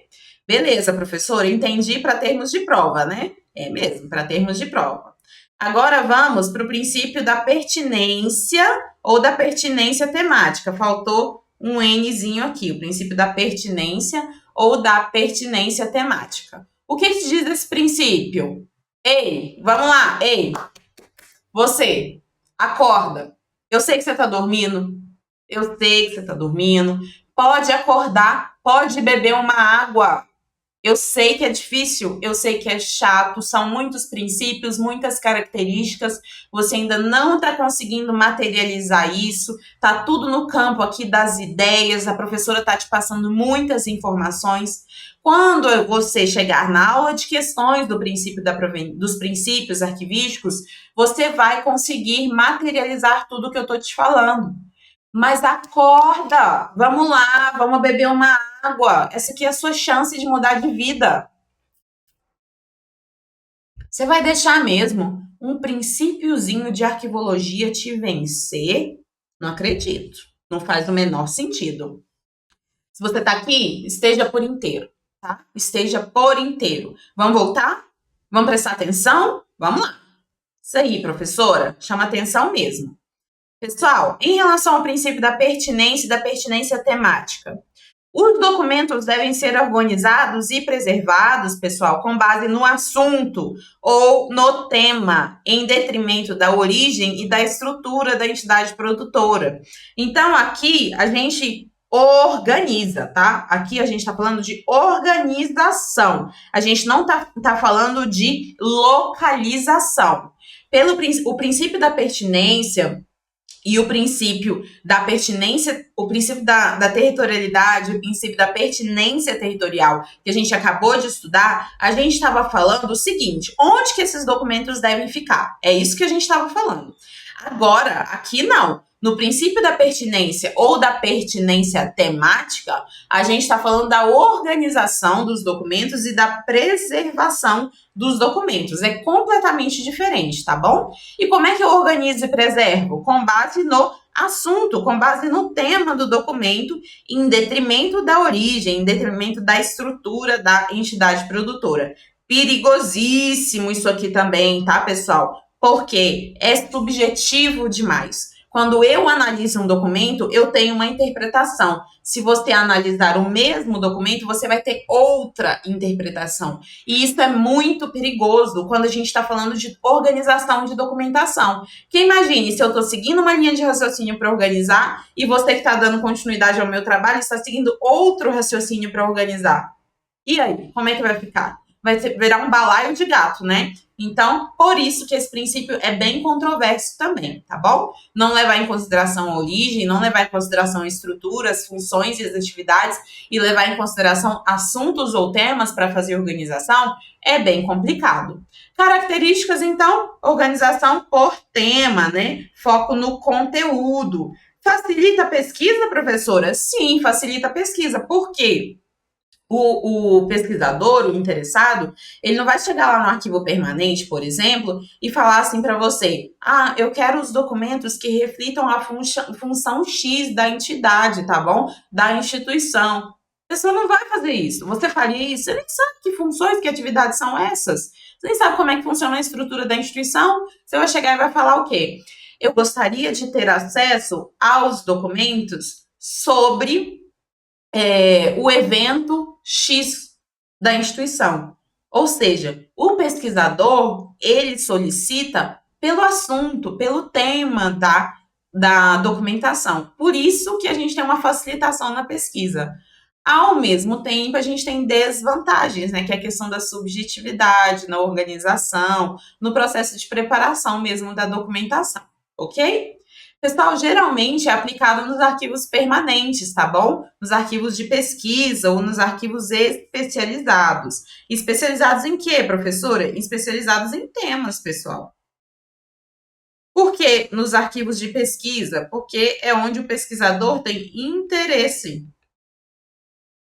Beleza, professora, entendi para termos de prova, né? É mesmo, para termos de prova. Agora vamos para o princípio da pertinência ou da pertinência temática. Faltou um Nzinho aqui, o princípio da pertinência ou da pertinência temática. O que diz esse princípio? Ei, vamos lá, ei, você, acorda. Eu sei que você está dormindo, Pode acordar, pode beber uma água. Eu sei que é difícil, eu sei que é chato, são muitos princípios, muitas características, você ainda não está conseguindo materializar isso, tá tudo no campo aqui das ideias, a professora está te passando muitas informações. Quando você chegar na aula de questões dos princípios arquivísticos, você vai conseguir materializar tudo que eu estou te falando. Mas acorda, vamos lá, vamos beber uma água. Essa aqui é a sua chance de mudar de vida. Você vai deixar mesmo um princípiozinho de arquivologia te vencer? Não acredito. Não faz o menor sentido. Se você tá aqui, esteja por inteiro, tá? Esteja por inteiro. Vamos voltar? Vamos prestar atenção? Vamos lá. Isso aí, professora. Chama atenção mesmo. Pessoal, em relação ao princípio da pertinência e da pertinência temática, os documentos devem ser organizados e preservados, pessoal, com base no assunto ou no tema, em detrimento da origem e da estrutura da entidade produtora. Então, aqui a gente organiza, tá? Aqui a gente está falando de organização. A gente não tá falando de localização. O princípio da pertinência e o princípio da pertinência, o princípio da territorialidade, o princípio da pertinência territorial que a gente acabou de estudar, a gente estava falando o seguinte: onde que esses documentos devem ficar? É isso que a gente estava falando. Agora, aqui não. No princípio da pertinência ou da pertinência temática, a gente está falando da organização dos documentos e da preservação dos documentos. É completamente diferente, tá bom? E como é que eu organizo e preservo? Com base no assunto, com base no tema do documento, em detrimento da origem, em detrimento da estrutura da entidade produtora. Perigosíssimo isso aqui também, tá, pessoal? Porque é subjetivo demais. Quando eu analiso um documento, eu tenho uma interpretação. Se você analisar o mesmo documento, você vai ter outra interpretação. E isso é muito perigoso quando a gente está falando de organização de documentação. Porque imagine, se eu estou seguindo uma linha de raciocínio para organizar e você que está dando continuidade ao meu trabalho está seguindo outro raciocínio para organizar. E aí, como é que vai ficar? Vai virar um balaio de gato, né? Então, por isso que esse princípio é bem controverso também, tá bom? Não levar em consideração a origem, não levar em consideração estruturas, funções e as atividades e levar em consideração assuntos ou temas para fazer organização é bem complicado. Características, então, organização por tema, né? Foco no conteúdo. Facilita a pesquisa, professora? Sim, facilita a pesquisa. Por quê? o pesquisador, o interessado, ele não vai chegar lá no arquivo permanente, por exemplo, e falar assim para você: ah, eu quero os documentos que reflitam a função X da entidade, tá bom? Da instituição. A pessoa não vai fazer isso. Você faria isso? Você nem sabe que funções, que atividades são essas. Você nem sabe como é que funciona a estrutura da instituição. Você vai chegar e vai falar o quê? Eu gostaria de ter acesso aos documentos sobre o evento X da instituição. Ou seja, o pesquisador, ele solicita pelo assunto, pelo tema da documentação. Por isso que a gente tem uma facilitação na pesquisa. Ao mesmo tempo, a gente tem desvantagens, né? Que é a questão da subjetividade na organização, no processo de preparação mesmo da documentação, ok? Pessoal, geralmente é aplicado nos arquivos permanentes, tá bom? Nos arquivos de pesquisa ou nos arquivos especializados. Especializados em quê, professora? Especializados em temas, pessoal. Por que nos arquivos de pesquisa? Porque é onde o pesquisador tem interesse.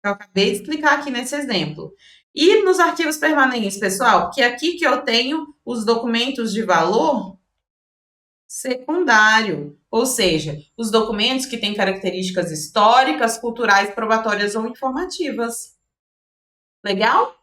Eu acabei de explicar aqui nesse exemplo. E nos arquivos permanentes, pessoal, porque aqui que eu tenho os documentos de valor secundário, ou seja, os documentos que têm características históricas, culturais, probatórias ou informativas. Legal?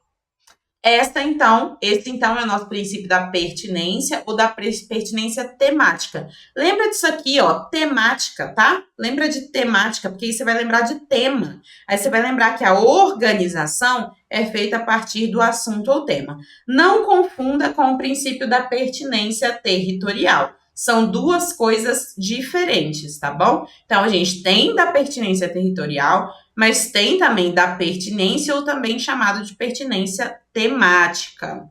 Esse então é o nosso princípio da pertinência ou da pertinência temática. Lembra disso aqui, ó, temática, tá? Lembra de temática, porque aí você vai lembrar de tema. Aí você vai lembrar que a organização é feita a partir do assunto ou tema. Não confunda com o princípio da pertinência territorial. São duas coisas diferentes, tá bom? Então, a gente tem da pertinência territorial, mas tem também da pertinência ou também chamado de pertinência temática.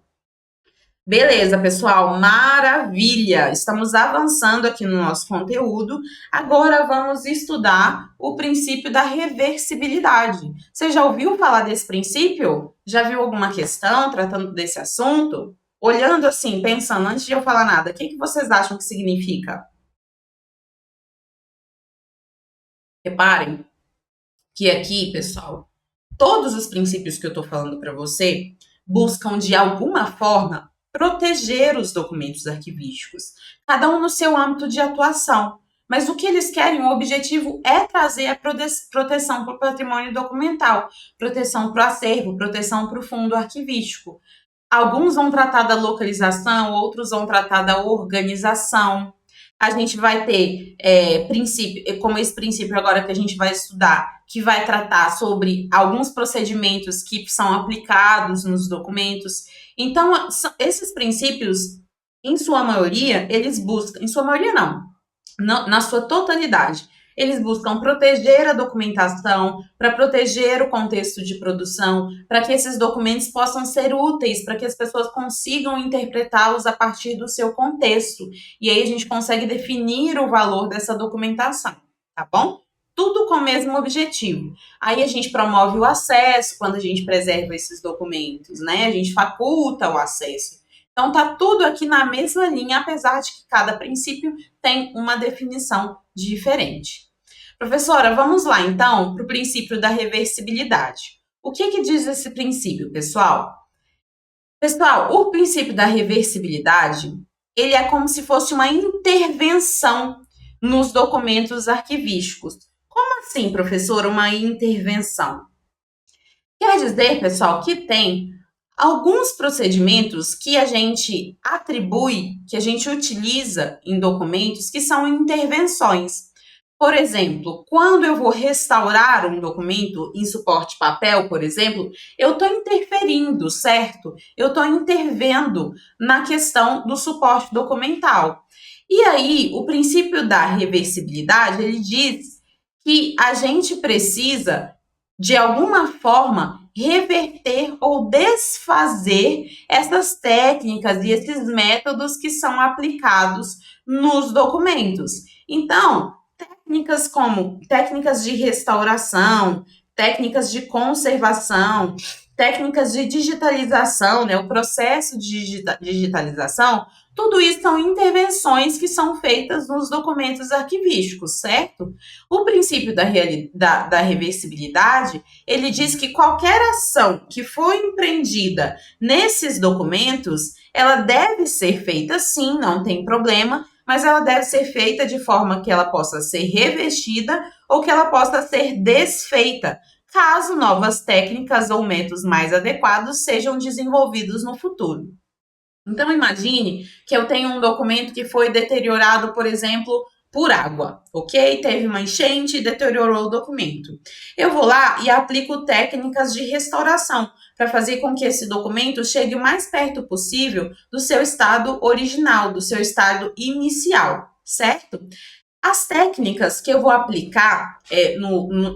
Beleza, pessoal, maravilha! Estamos avançando aqui no nosso conteúdo. Agora vamos estudar o princípio da reversibilidade. Você já ouviu falar desse princípio? Já viu alguma questão tratando desse assunto? Olhando assim, pensando, antes de eu falar nada, o que vocês acham que significa? Reparem que aqui, pessoal, todos os princípios que eu estou falando para você buscam, de alguma forma, proteger os documentos arquivísticos, cada um no seu âmbito de atuação. Mas o que eles querem, o objetivo é trazer a proteção para o patrimônio documental, proteção para o acervo, proteção para o fundo arquivístico. Alguns vão tratar da localização, outros vão tratar da organização. A gente vai ter princípio, como esse princípio agora que a gente vai estudar, que vai tratar sobre alguns procedimentos que são aplicados nos documentos. Então, esses princípios, em sua maioria, eles buscam, em sua maioria não, na sua totalidade, eles buscam proteger a documentação, para proteger o contexto de produção, para que esses documentos possam ser úteis, para que as pessoas consigam interpretá-los a partir do seu contexto. E aí a gente consegue definir o valor dessa documentação, tá bom? Tudo com o mesmo objetivo. Aí a gente promove o acesso quando a gente preserva esses documentos, né? A gente faculta o acesso. Então tá tudo aqui na mesma linha, apesar de que cada princípio tem uma definição diferente. Professora, vamos lá então para o princípio da reversibilidade. O que diz esse princípio, pessoal? Pessoal, o princípio da reversibilidade, ele é como se fosse uma intervenção nos documentos arquivísticos. Como assim, professora, uma intervenção? Quer dizer, pessoal, que tem alguns procedimentos que a gente atribui, que a gente utiliza em documentos que são intervenções. Por exemplo, quando eu vou restaurar um documento em suporte papel, por exemplo, eu estou interferindo, certo? Eu estou intervendo na questão do suporte documental. E aí, o princípio da reversibilidade, ele diz que a gente precisa, de alguma forma, reverter ou desfazer essas técnicas e esses métodos que são aplicados nos documentos. Então, técnicas como técnicas de restauração, técnicas de conservação, técnicas de digitalização, né, o processo de digitalização, tudo isso são intervenções que são feitas nos documentos arquivísticos, certo? O princípio da reversibilidade, ele diz que qualquer ação que for empreendida nesses documentos, ela deve ser feita sim, não tem problema, mas ela deve ser feita de forma que ela possa ser revestida ou que ela possa ser desfeita, caso novas técnicas ou métodos mais adequados sejam desenvolvidos no futuro. Então, imagine que eu tenho um documento que foi deteriorado, por exemplo, por água, ok? Teve uma enchente e deteriorou o documento. Eu vou lá e aplico técnicas de restauração para fazer com que esse documento chegue o mais perto possível do seu estado original, do seu estado inicial, certo? As técnicas que eu vou aplicar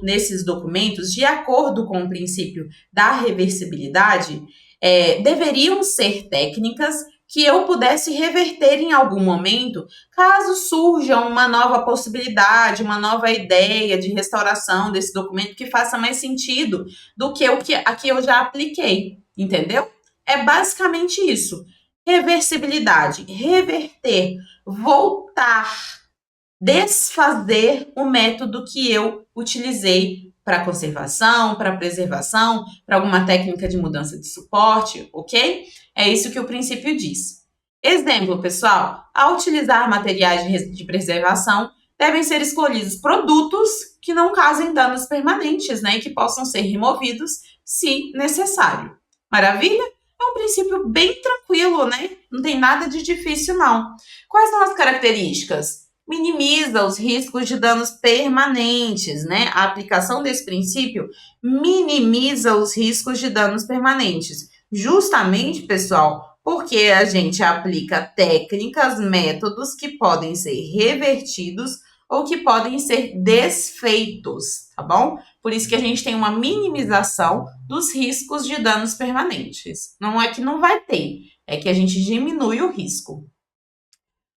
nesses documentos, de acordo com o princípio da reversibilidade, deveriam ser técnicas que eu pudesse reverter em algum momento, caso surja uma nova possibilidade, uma nova ideia de restauração desse documento que faça mais sentido do que a que eu já apliquei, entendeu? É basicamente isso. Reversibilidade, reverter, voltar, desfazer o método que eu utilizei para conservação, para preservação, para alguma técnica de mudança de suporte, ok? É isso que o princípio diz. Exemplo, pessoal, ao utilizar materiais de preservação, devem ser escolhidos produtos que não causem danos permanentes, né, e que possam ser removidos se necessário. Maravilha? É um princípio bem tranquilo, né? Não tem nada de difícil, não. Quais são as características? Minimiza os riscos de danos permanentes, né? A aplicação desse princípio minimiza os riscos de danos permanentes. Justamente, pessoal, porque a gente aplica técnicas, métodos que podem ser revertidos ou que podem ser desfeitos, tá bom? Por isso que a gente tem uma minimização dos riscos de danos permanentes. Não é que não vai ter, é que a gente diminui o risco.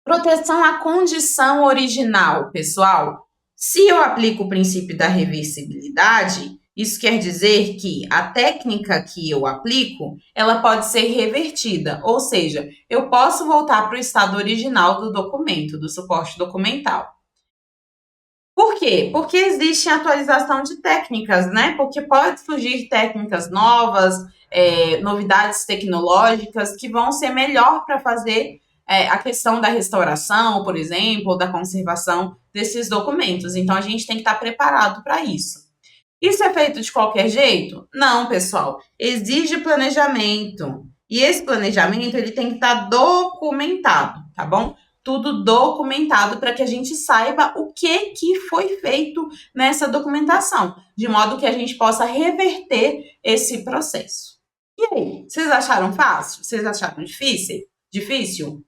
Proteção à condição original, pessoal. Se eu aplico o princípio da reversibilidade, isso quer dizer que a técnica que eu aplico, ela pode ser revertida, ou seja, eu posso voltar para o estado original do documento, do suporte documental. Por quê? Porque existe atualização de técnicas, né? Porque pode surgir técnicas novas, novidades tecnológicas que vão ser melhor para fazer a questão da restauração, por exemplo, ou da conservação desses documentos. Então, a gente tem que estar preparado para isso. Isso é feito de qualquer jeito? Não, pessoal. Exige planejamento. E esse planejamento, ele tem que estar documentado, tá bom? Tudo documentado para que a gente saiba o que foi feito nessa documentação, de modo que a gente possa reverter esse processo. E aí, vocês acharam fácil? Vocês acharam difícil?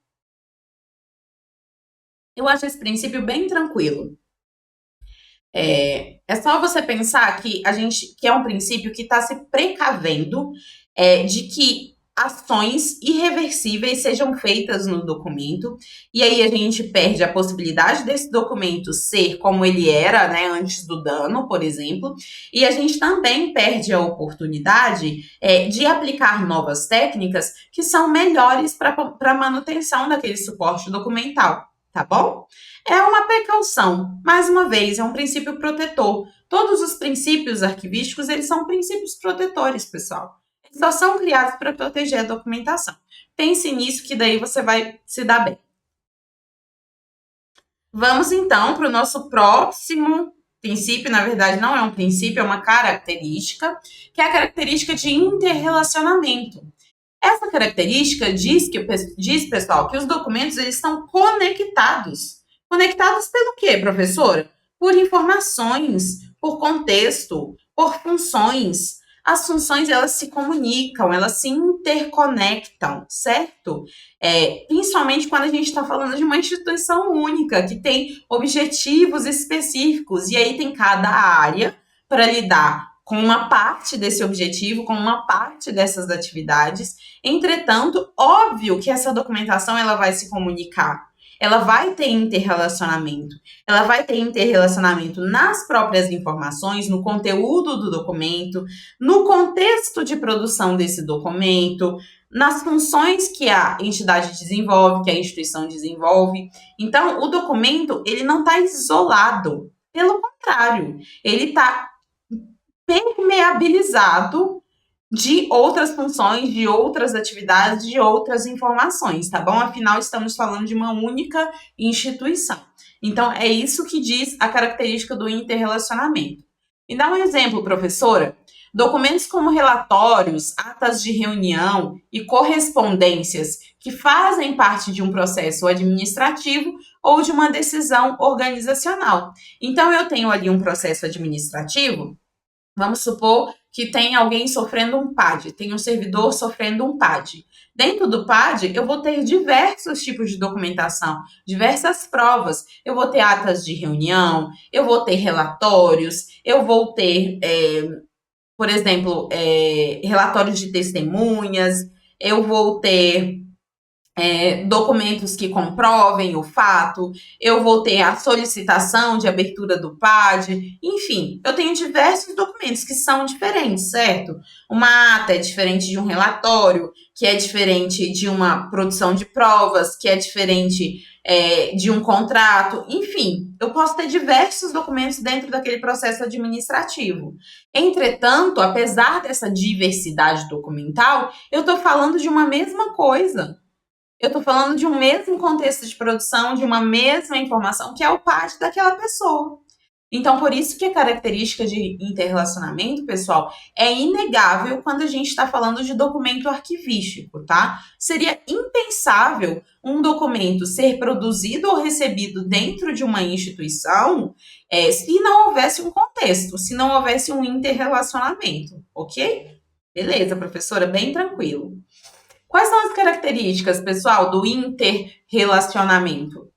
Eu acho esse princípio bem tranquilo. É só você pensar que que é um princípio que está se precavendo de que ações irreversíveis sejam feitas no documento, e aí a gente perde a possibilidade desse documento ser como ele era, né, antes do dano, por exemplo, e a gente também perde a oportunidade de aplicar novas técnicas que são melhores para a manutenção daquele suporte documental, tá bom? É uma precaução, mais uma vez, é um princípio protetor. Todos os princípios arquivísticos, eles são princípios protetores, pessoal. Eles só são criados para proteger a documentação. Pense nisso que daí você vai se dar bem. Vamos então para o nosso próximo princípio. Na verdade, não é um princípio, é uma característica, que é a característica de interrelacionamento. Essa característica diz, pessoal, que os documentos eles estão conectados. Conectados pelo quê, professora? Por informações, por contexto, por funções. As funções, elas se comunicam, elas se interconectam, certo? Principalmente quando a gente está falando de uma instituição única, que tem objetivos específicos, e aí tem cada área para lidar com uma parte desse objetivo, com uma parte dessas atividades. Entretanto, óbvio que essa documentação ela vai se comunicar. ela vai ter interrelacionamento. Ela vai ter interrelacionamento nas próprias informações, no conteúdo do documento, no contexto de produção desse documento, nas funções que a entidade desenvolve, que a instituição desenvolve. Então, o documento, ele não está isolado. Pelo contrário, ele está permeabilizado de outras funções, de outras atividades, de outras informações, tá bom? Afinal, estamos falando de uma única instituição. Então, é isso que diz a característica do interrelacionamento. Me dá um exemplo, professora. Documentos como relatórios, atas de reunião e correspondências que fazem parte de um processo administrativo ou de uma decisão organizacional. Então, eu tenho ali um processo administrativo. Vamos supor que tem alguém sofrendo um PAD, tem um servidor sofrendo um PAD. Dentro do PAD, eu vou ter diversos tipos de documentação, diversas provas. Eu vou ter atas de reunião, eu vou ter relatórios, eu vou ter, por exemplo, relatórios de testemunhas, eu vou ter documentos que comprovem o fato, eu vou ter a solicitação de abertura do PAD, enfim, eu tenho diversos documentos que são diferentes, certo? Uma ata é diferente de um relatório, que é diferente de uma produção de provas, que é diferente de um contrato, enfim, eu posso ter diversos documentos dentro daquele processo administrativo. Entretanto, apesar dessa diversidade documental, eu estou falando de uma mesma coisa. Eu estou falando de um mesmo contexto de produção, de uma mesma informação, que é o PAD daquela pessoa. Então, por isso que a característica de interrelacionamento, pessoal, é inegável quando a gente está falando de documento arquivístico, tá? Seria impensável um documento ser produzido ou recebido dentro de uma instituição se não houvesse um contexto, se não houvesse um interrelacionamento, ok? Beleza, professora, bem tranquilo. Quais são as características, pessoal, do interrelacionamento?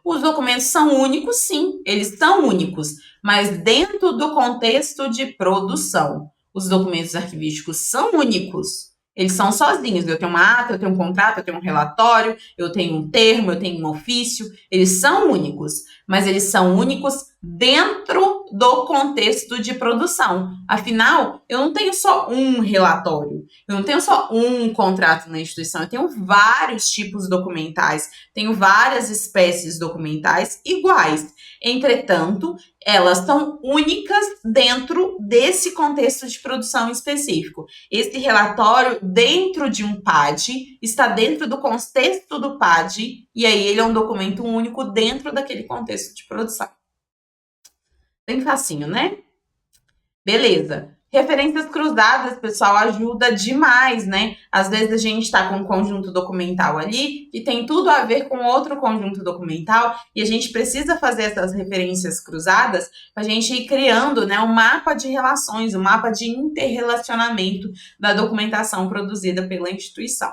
Os documentos são únicos, sim, eles são únicos, mas dentro do contexto de produção. Os documentos arquivísticos são únicos, eles são sozinhos. Eu tenho uma ata, eu tenho um contrato, eu tenho um relatório, eu tenho um termo, eu tenho um ofício, eles são únicos, mas eles são únicos dentro do contexto de produção. Afinal, eu não tenho só um relatório, eu não tenho só um contrato na instituição, eu tenho vários tipos documentais, tenho várias espécies documentais iguais. Entretanto, elas são únicas dentro desse contexto de produção específico. Esse relatório, dentro de um PAD, está dentro do contexto do PAD, e aí ele é um documento único dentro daquele contexto de produção. Bem facinho, né? Beleza. Referências cruzadas, pessoal, ajuda demais, né? Às vezes a gente está com um conjunto documental ali que tem tudo a ver com outro conjunto documental e a gente precisa fazer essas referências cruzadas para a gente ir criando, né, um mapa de relações, um mapa de interrelacionamento da documentação produzida pela instituição.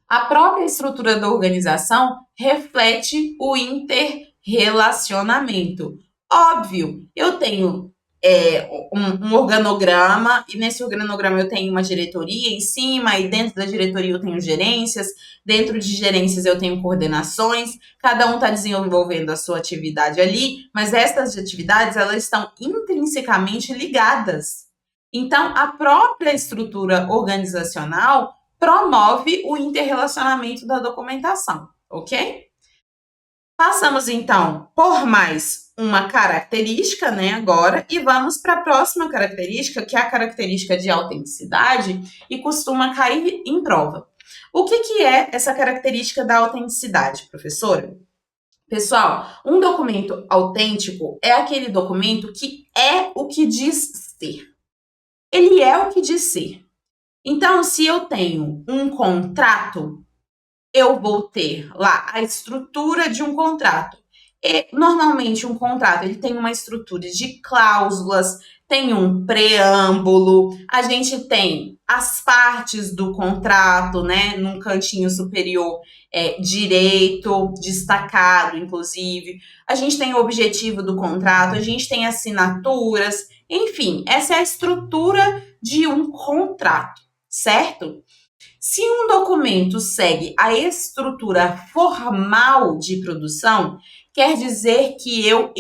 A própria estrutura da organização reflete o interrelacionamento. Óbvio, eu tenho um organograma, e nesse organograma eu tenho uma diretoria em cima, e dentro da diretoria eu tenho gerências, dentro de gerências eu tenho coordenações, cada um está desenvolvendo a sua atividade ali, mas essas atividades, elas estão intrinsecamente ligadas. Então, a própria estrutura organizacional promove o interrelacionamento da documentação, ok? Passamos, então, por mais uma característica, né, agora, e vamos para a próxima característica, que é a característica de autenticidade, e costuma cair em prova. O que é essa característica da autenticidade, professora? Pessoal, um documento autêntico é aquele documento que é o que diz ser. Ele é o que diz ser. Então, se eu tenho um contrato, eu vou ter lá a estrutura de um contrato. E, normalmente, um contrato ele tem uma estrutura de cláusulas, tem um preâmbulo, a gente tem as partes do contrato, né, num cantinho superior direito, destacado, inclusive. A gente tem o objetivo do contrato, a gente tem assinaturas, enfim, essa é a estrutura de um contrato, certo? Se um documento segue a estrutura formal de produção, quer dizer que eu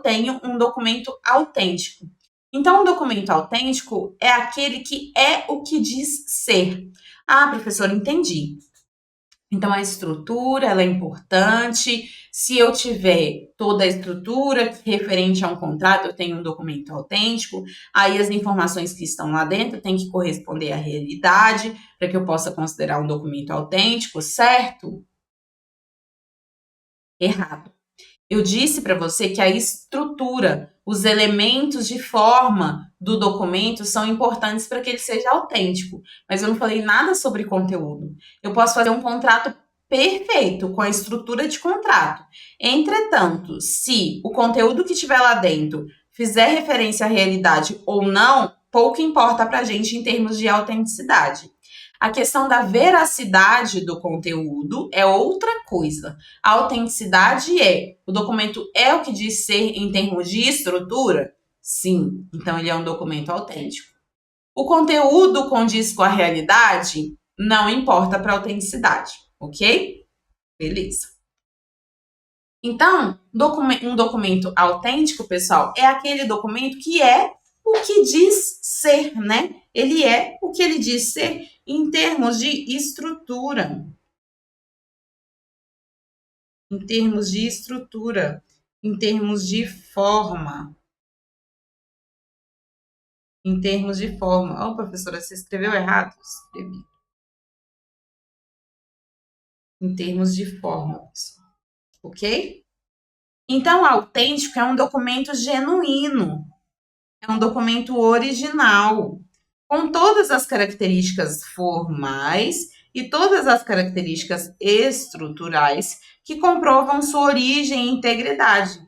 tenho um documento autêntico. Então, um documento autêntico é aquele que é o que diz ser. Ah, professora, entendi. Então, a estrutura, ela é importante. Se eu tiver toda a estrutura referente a um contrato, eu tenho um documento autêntico. Aí, as informações que estão lá dentro têm que corresponder à realidade para que eu possa considerar um documento autêntico, certo? Errado. Eu disse para você que a estrutura, os elementos de forma do documento são importantes para que ele seja autêntico, mas eu não falei nada sobre conteúdo. Eu posso fazer um contrato perfeito com a estrutura de contrato. Entretanto, se o conteúdo que tiver lá dentro fizer referência à realidade ou não, pouco importa para a gente em termos de autenticidade. A questão da veracidade do conteúdo é outra coisa. A autenticidade o documento é o que diz ser em termos de estrutura? Sim, então ele é um documento autêntico. O conteúdo condiz com a realidade? Não importa para a autenticidade, ok? Beleza. Então, um documento autêntico, pessoal, é aquele documento que é o que diz ser, né? Ele é o que ele diz ser em termos de estrutura. Em termos de estrutura, em termos de forma. Em termos de forma. Oh, professora, você escreveu errado? Escrevi. Em termos de forma, pessoal. Ok? Então, autêntico é um documento genuíno. É um documento original, com todas as características formais e todas as características estruturais que comprovam sua origem e integridade.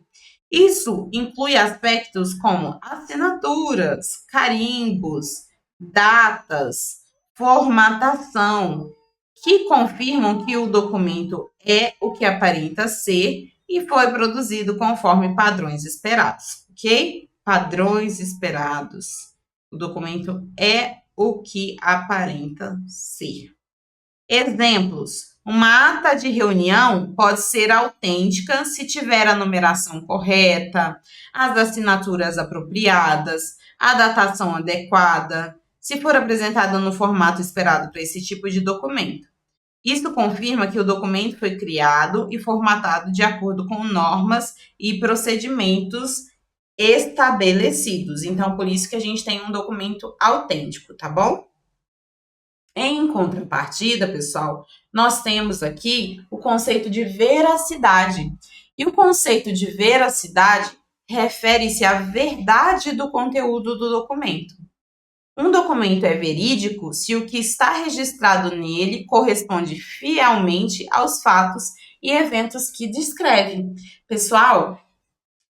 Isso inclui aspectos como assinaturas, carimbos, datas, formatação, que confirmam que o documento é o que aparenta ser e foi produzido conforme padrões esperados, ok? Padrões esperados. O documento é o que aparenta ser. Exemplos. Uma ata de reunião pode ser autêntica se tiver a numeração correta, as assinaturas apropriadas, a datação adequada, se for apresentada no formato esperado para esse tipo de documento. Isso confirma que o documento foi criado e formatado de acordo com normas e procedimentos estabelecidos. Então, por isso que a gente tem um documento autêntico, tá bom? Em contrapartida, pessoal, nós temos aqui o conceito de veracidade. E o conceito de veracidade refere-se à verdade do conteúdo do documento. Um documento é verídico se o que está registrado nele corresponde fielmente aos fatos e eventos que descreve. Pessoal,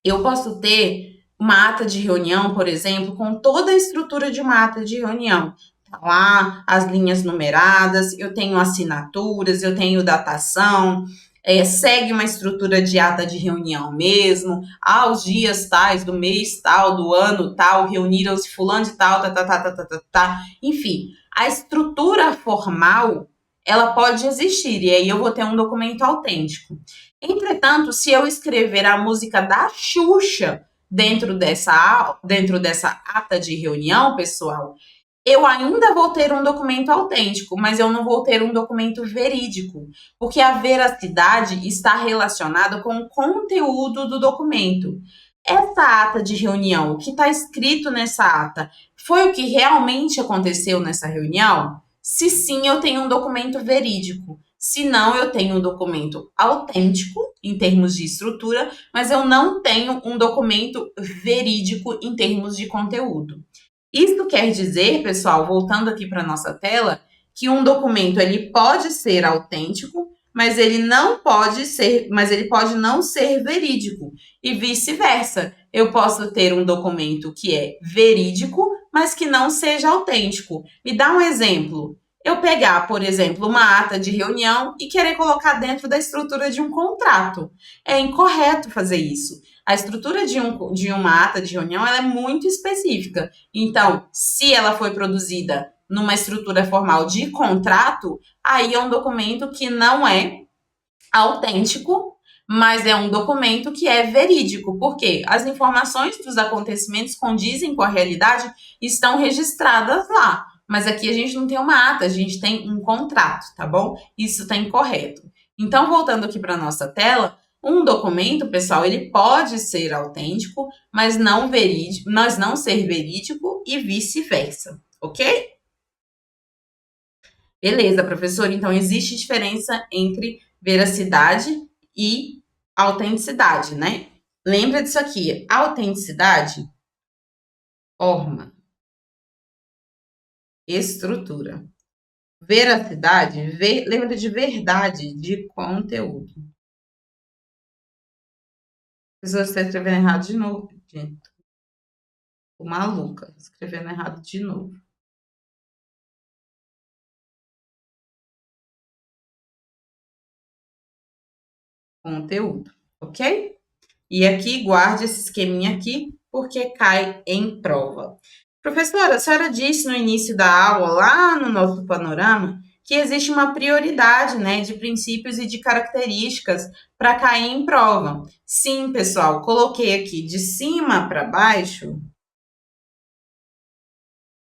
eu posso ter uma ata de reunião, por exemplo, com toda a estrutura de uma ata de reunião. Tá lá as linhas numeradas, eu tenho assinaturas, eu tenho datação, segue uma estrutura de ata de reunião mesmo, aos dias tais, do mês tal, do ano tal, reuniram-se fulano de tal, enfim, a estrutura formal, ela pode existir, e aí eu vou ter um documento autêntico. Entretanto, se eu escrever a música da Xuxa dentro dessa ata de reunião, pessoal, eu ainda vou ter um documento autêntico, mas eu não vou ter um documento verídico, porque a veracidade está relacionada com o conteúdo do documento. Essa ata de reunião, o que está escrito nessa ata, foi o que realmente aconteceu nessa reunião? Se sim, eu tenho um documento verídico. Se não, eu tenho um documento autêntico, em termos de estrutura, mas eu não tenho um documento verídico em termos de conteúdo. Isso quer dizer, pessoal, voltando aqui para a nossa tela, que um documento ele pode ser autêntico, mas ele pode não ser verídico. E vice-versa. Eu posso ter um documento que é verídico, mas que não seja autêntico. Me dá um exemplo. Eu pegar, por exemplo, uma ata de reunião e querer colocar dentro da estrutura de um contrato. É incorreto fazer isso. A estrutura de uma ata de reunião ela é muito específica. Então, se ela foi produzida numa estrutura formal de contrato, aí é um documento que não é autêntico, mas é um documento que é verídico, porque as informações dos acontecimentos condizem com a realidade e estão registradas lá. Mas aqui a gente não tem uma ata, a gente tem um contrato, tá bom? Isso está incorreto. Então, voltando aqui para a nossa tela, um documento, pessoal, ele pode ser autêntico, mas não ser verídico e vice-versa, ok? Beleza, professor. Então, existe diferença entre veracidade e autenticidade, né? Lembra disso aqui. Autenticidade, forma, estrutura. Veracidade, lembra de verdade, de conteúdo. Professor, você está escrevendo errado de novo, gente. Tô maluca, escrevendo errado de novo. Conteúdo, ok? E aqui, guarde esse esqueminha aqui, porque cai em prova. Professora, a senhora disse no início da aula, lá no nosso panorama, que existe uma prioridade, né, de princípios e de características para cair em prova. Sim, pessoal, coloquei aqui de cima para baixo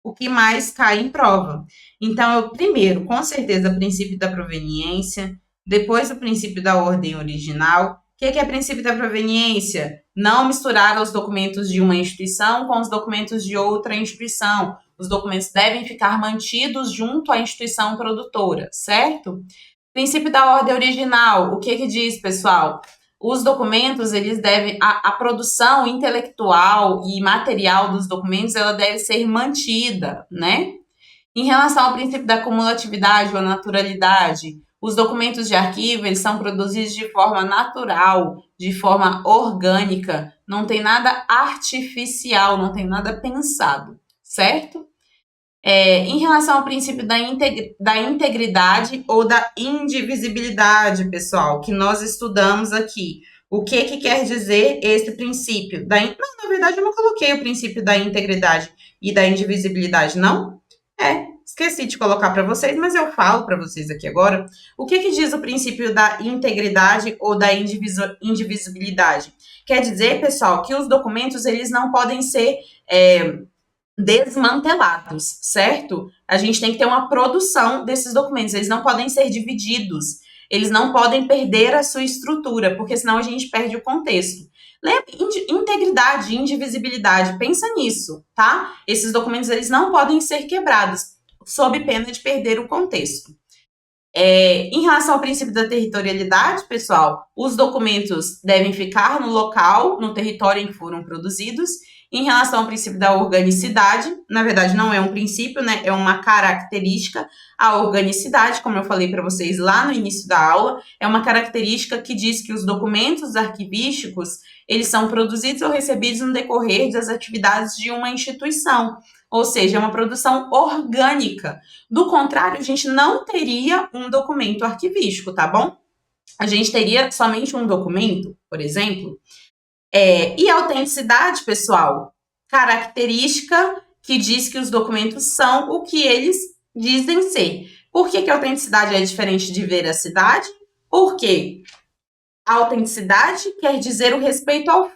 o que mais cai em prova. Então, eu primeiro, com certeza, o princípio da proveniência, depois o princípio da ordem original. O que é princípio da proveniência? Não misturar os documentos de uma instituição com os documentos de outra instituição. Os documentos devem ficar mantidos junto à instituição produtora, certo? Princípio da ordem original. O que diz, pessoal? Os documentos, eles devem, a produção intelectual e material dos documentos, ela deve ser mantida, né? Em relação ao princípio da cumulatividade ou naturalidade, os documentos de arquivo, eles são produzidos de forma natural, de forma orgânica, não tem nada artificial, não tem nada pensado, certo? Em relação ao princípio da integridade ou da indivisibilidade, pessoal, que nós estudamos aqui. O que quer dizer esse princípio? Não, na verdade, eu não coloquei o princípio da integridade e da indivisibilidade, não? Esqueci de colocar para vocês, mas eu falo para vocês aqui agora. O que diz o princípio da integridade ou da indivisibilidade? Quer dizer, pessoal, que os documentos eles não podem ser desmantelados, certo? A gente tem que ter uma produção desses documentos, eles não podem ser divididos, eles não podem perder a sua estrutura, porque senão a gente perde o contexto. Integridade, indivisibilidade, pensa nisso, tá? Esses documentos, eles não podem ser quebrados, sob pena de perder o contexto. Em relação ao princípio da territorialidade, pessoal, os documentos devem ficar no local, no território em que foram produzidos. Em relação ao princípio da organicidade, na verdade não é um princípio, né? É uma característica. A organicidade, como eu falei para vocês lá no início da aula, é uma característica que diz que os documentos arquivísticos, eles são produzidos ou recebidos no decorrer das atividades de uma instituição. Ou seja, é uma produção orgânica. Do contrário, a gente não teria um documento arquivístico, tá bom? A gente teria somente um documento, por exemplo. E a autenticidade, pessoal, característica que diz que os documentos são o que eles dizem ser. Por que a autenticidade é diferente de veracidade? Porque a autenticidade quer dizer o respeito à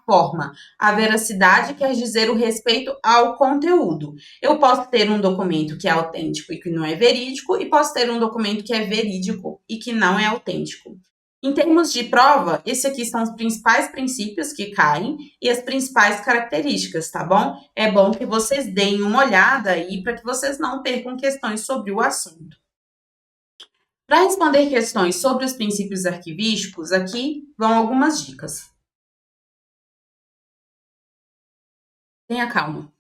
forma. A veracidade quer dizer o respeito ao conteúdo. Eu posso ter um documento que é autêntico e que não é verídico, e posso ter um documento que é verídico e que não é autêntico. Em termos de prova, esses aqui são os principais princípios que caem e as principais características, tá bom? É bom que vocês deem uma olhada aí para que vocês não percam questões sobre o assunto. Para responder questões sobre os princípios arquivísticos, aqui vão algumas dicas. Tenha calma.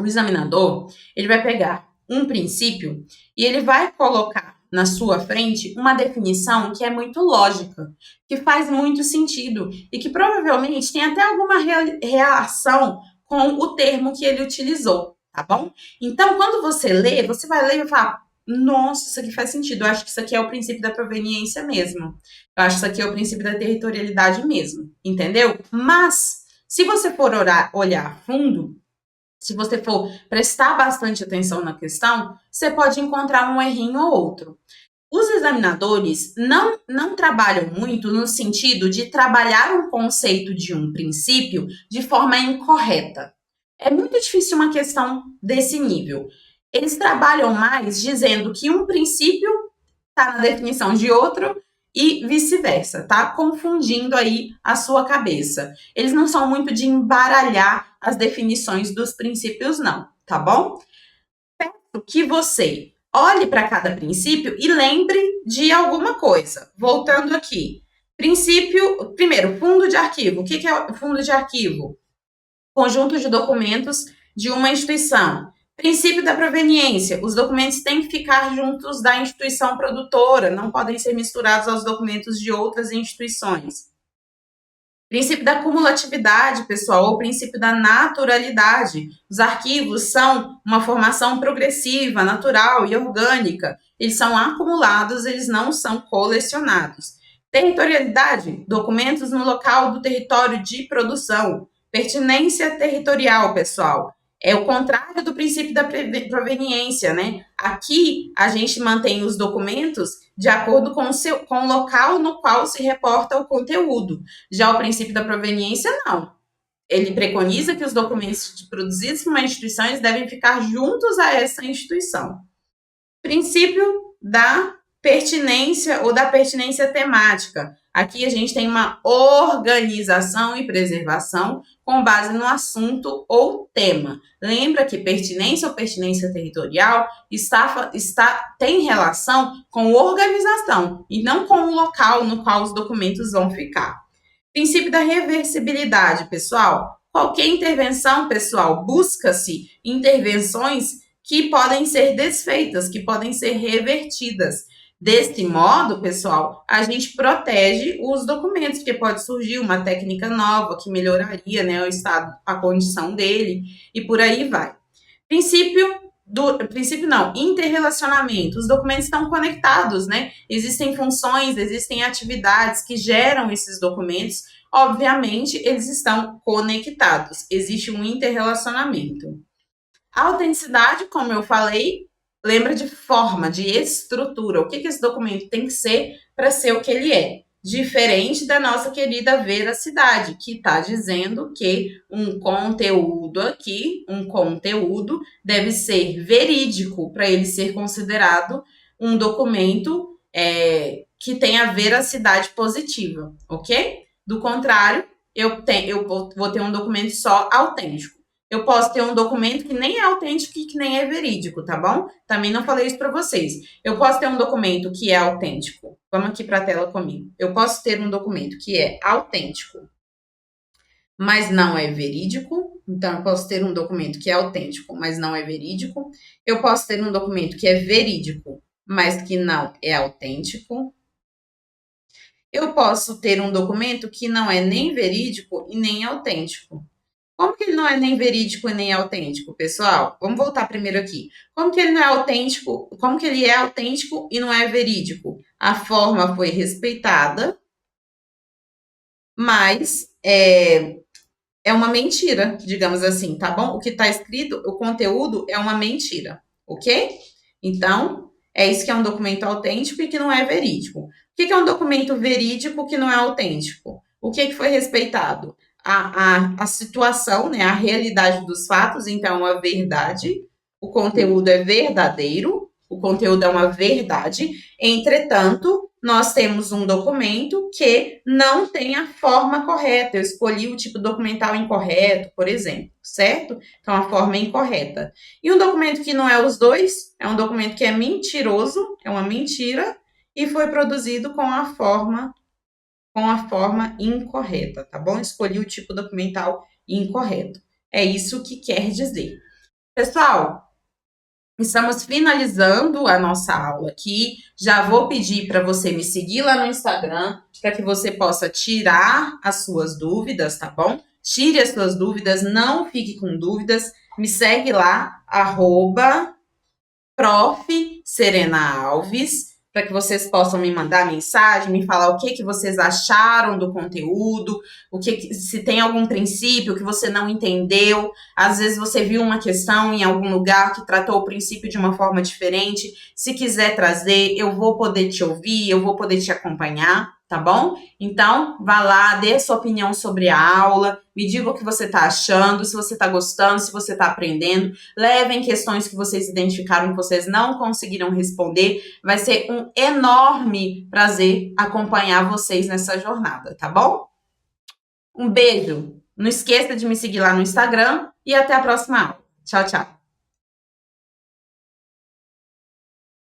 O examinador, ele vai pegar um princípio e ele vai colocar na sua frente uma definição que é muito lógica, que faz muito sentido e que provavelmente tem até alguma relação com o termo que ele utilizou, tá bom? Então, quando você lê, você vai ler e vai falar: nossa, isso aqui faz sentido. Eu acho que isso aqui é o princípio da proveniência mesmo. Eu acho que isso aqui é o princípio da territorialidade mesmo, entendeu? Mas, se você for olhar a fundo, Se você for prestar bastante atenção na questão, você pode encontrar um errinho ou outro. Os examinadores não trabalham muito no sentido de trabalhar um conceito de um princípio de forma incorreta. É muito difícil uma questão desse nível. Eles trabalham mais dizendo que um princípio está na definição de outro e vice-versa, tá? Confundindo aí a sua cabeça. Eles não são muito de embaralhar as definições dos princípios, não, tá bom? Peço que você olhe para cada princípio e lembre de alguma coisa. Voltando aqui. Princípio, primeiro, fundo de arquivo. O que é o fundo de arquivo? Conjunto de documentos de uma instituição. Princípio da proveniência. Os documentos têm que ficar juntos da instituição produtora, não podem ser misturados aos documentos de outras instituições. Princípio da cumulatividade, pessoal, ou princípio da naturalidade. Os arquivos são uma formação progressiva, natural e orgânica. Eles são acumulados, eles não são colecionados. Territorialidade, documentos no local do território de produção. Pertinência territorial, pessoal. É o contrário do princípio da proveniência, né? Aqui, a gente mantém os documentos de acordo com o local no qual se reporta o conteúdo. Já o princípio da proveniência, não. Ele preconiza que os documentos produzidos por uma instituição devem ficar juntos a essa instituição. Princípio da pertinência ou da pertinência temática. Aqui a gente tem uma organização e preservação com base no assunto ou tema. Lembra que pertinência ou pertinência territorial tem relação com organização e não com o local no qual os documentos vão ficar. Princípio da reversibilidade, pessoal. Qualquer intervenção, pessoal, busca-se intervenções que podem ser desfeitas, que podem ser revertidas. Desse modo, pessoal, a gente protege os documentos, porque pode surgir uma técnica nova que melhoraria, né, o estado, a condição dele, e por aí vai. Interrelacionamento. Os documentos estão conectados, né? Existem funções, existem atividades que geram esses documentos. Obviamente, eles estão conectados. Existe um interrelacionamento. A autenticidade, como eu falei, lembra de forma, de estrutura. O que esse documento tem que ser para ser o que ele é? Diferente da nossa querida veracidade, que está dizendo que um conteúdo aqui, um conteúdo, deve ser verídico para ele ser considerado um documento que tenha veracidade positiva, ok? Do contrário, eu vou ter um documento só autêntico. Eu posso ter um documento que nem é autêntico e que nem é verídico, tá bom? Também não falei isso para vocês. Eu posso ter um documento que é autêntico. Vamos aqui para a tela comigo. Eu posso ter um documento que é autêntico, mas não é verídico. Então, eu posso ter um documento que é autêntico, mas não é verídico. Eu posso ter um documento que é verídico, mas que não é autêntico. Eu posso ter um documento que não é nem verídico e nem autêntico. Como que ele não é nem verídico e nem autêntico, pessoal? Vamos voltar primeiro aqui. Como que ele não é autêntico? Como que ele é autêntico e não é verídico? A forma foi respeitada, mas é uma mentira, digamos assim, tá bom? O que está escrito, o conteúdo é uma mentira, ok? Então, é isso que é um documento autêntico e que não é verídico. O que é um documento verídico que não é autêntico? O que foi respeitado? A situação, né, a realidade dos fatos, então a verdade, o conteúdo é verdadeiro, o conteúdo é uma verdade, entretanto, nós temos um documento que não tem a forma correta, eu escolhi o tipo documental incorreto, por exemplo, certo? Então, a forma é incorreta. E um documento que não é os dois, é um documento que é mentiroso, é uma mentira, e foi produzido com a forma incorreta, tá bom? Escolhi o tipo documental incorreto. É isso que quer dizer. Pessoal, estamos finalizando a nossa aula aqui. Já vou pedir para você me seguir lá no Instagram, para que você possa tirar as suas dúvidas, tá bom? Tire as suas dúvidas, não fique com dúvidas. Me segue lá, @prof. Serena Alves, para que vocês possam me mandar mensagem, me falar o que vocês acharam do conteúdo, se tem algum princípio que você não entendeu. Às vezes você viu uma questão em algum lugar que tratou o princípio de uma forma diferente. Se quiser trazer, eu vou poder te ouvir, eu vou poder te acompanhar, tá bom? Então, vá lá, dê a sua opinião sobre a aula, me diga o que você está achando, se você está gostando, se você está aprendendo. Levem questões que vocês identificaram que vocês não conseguiram responder. Vai ser um enorme prazer acompanhar vocês nessa jornada, tá bom? Um beijo. Não esqueça de me seguir lá no Instagram e até a próxima aula. Tchau, tchau.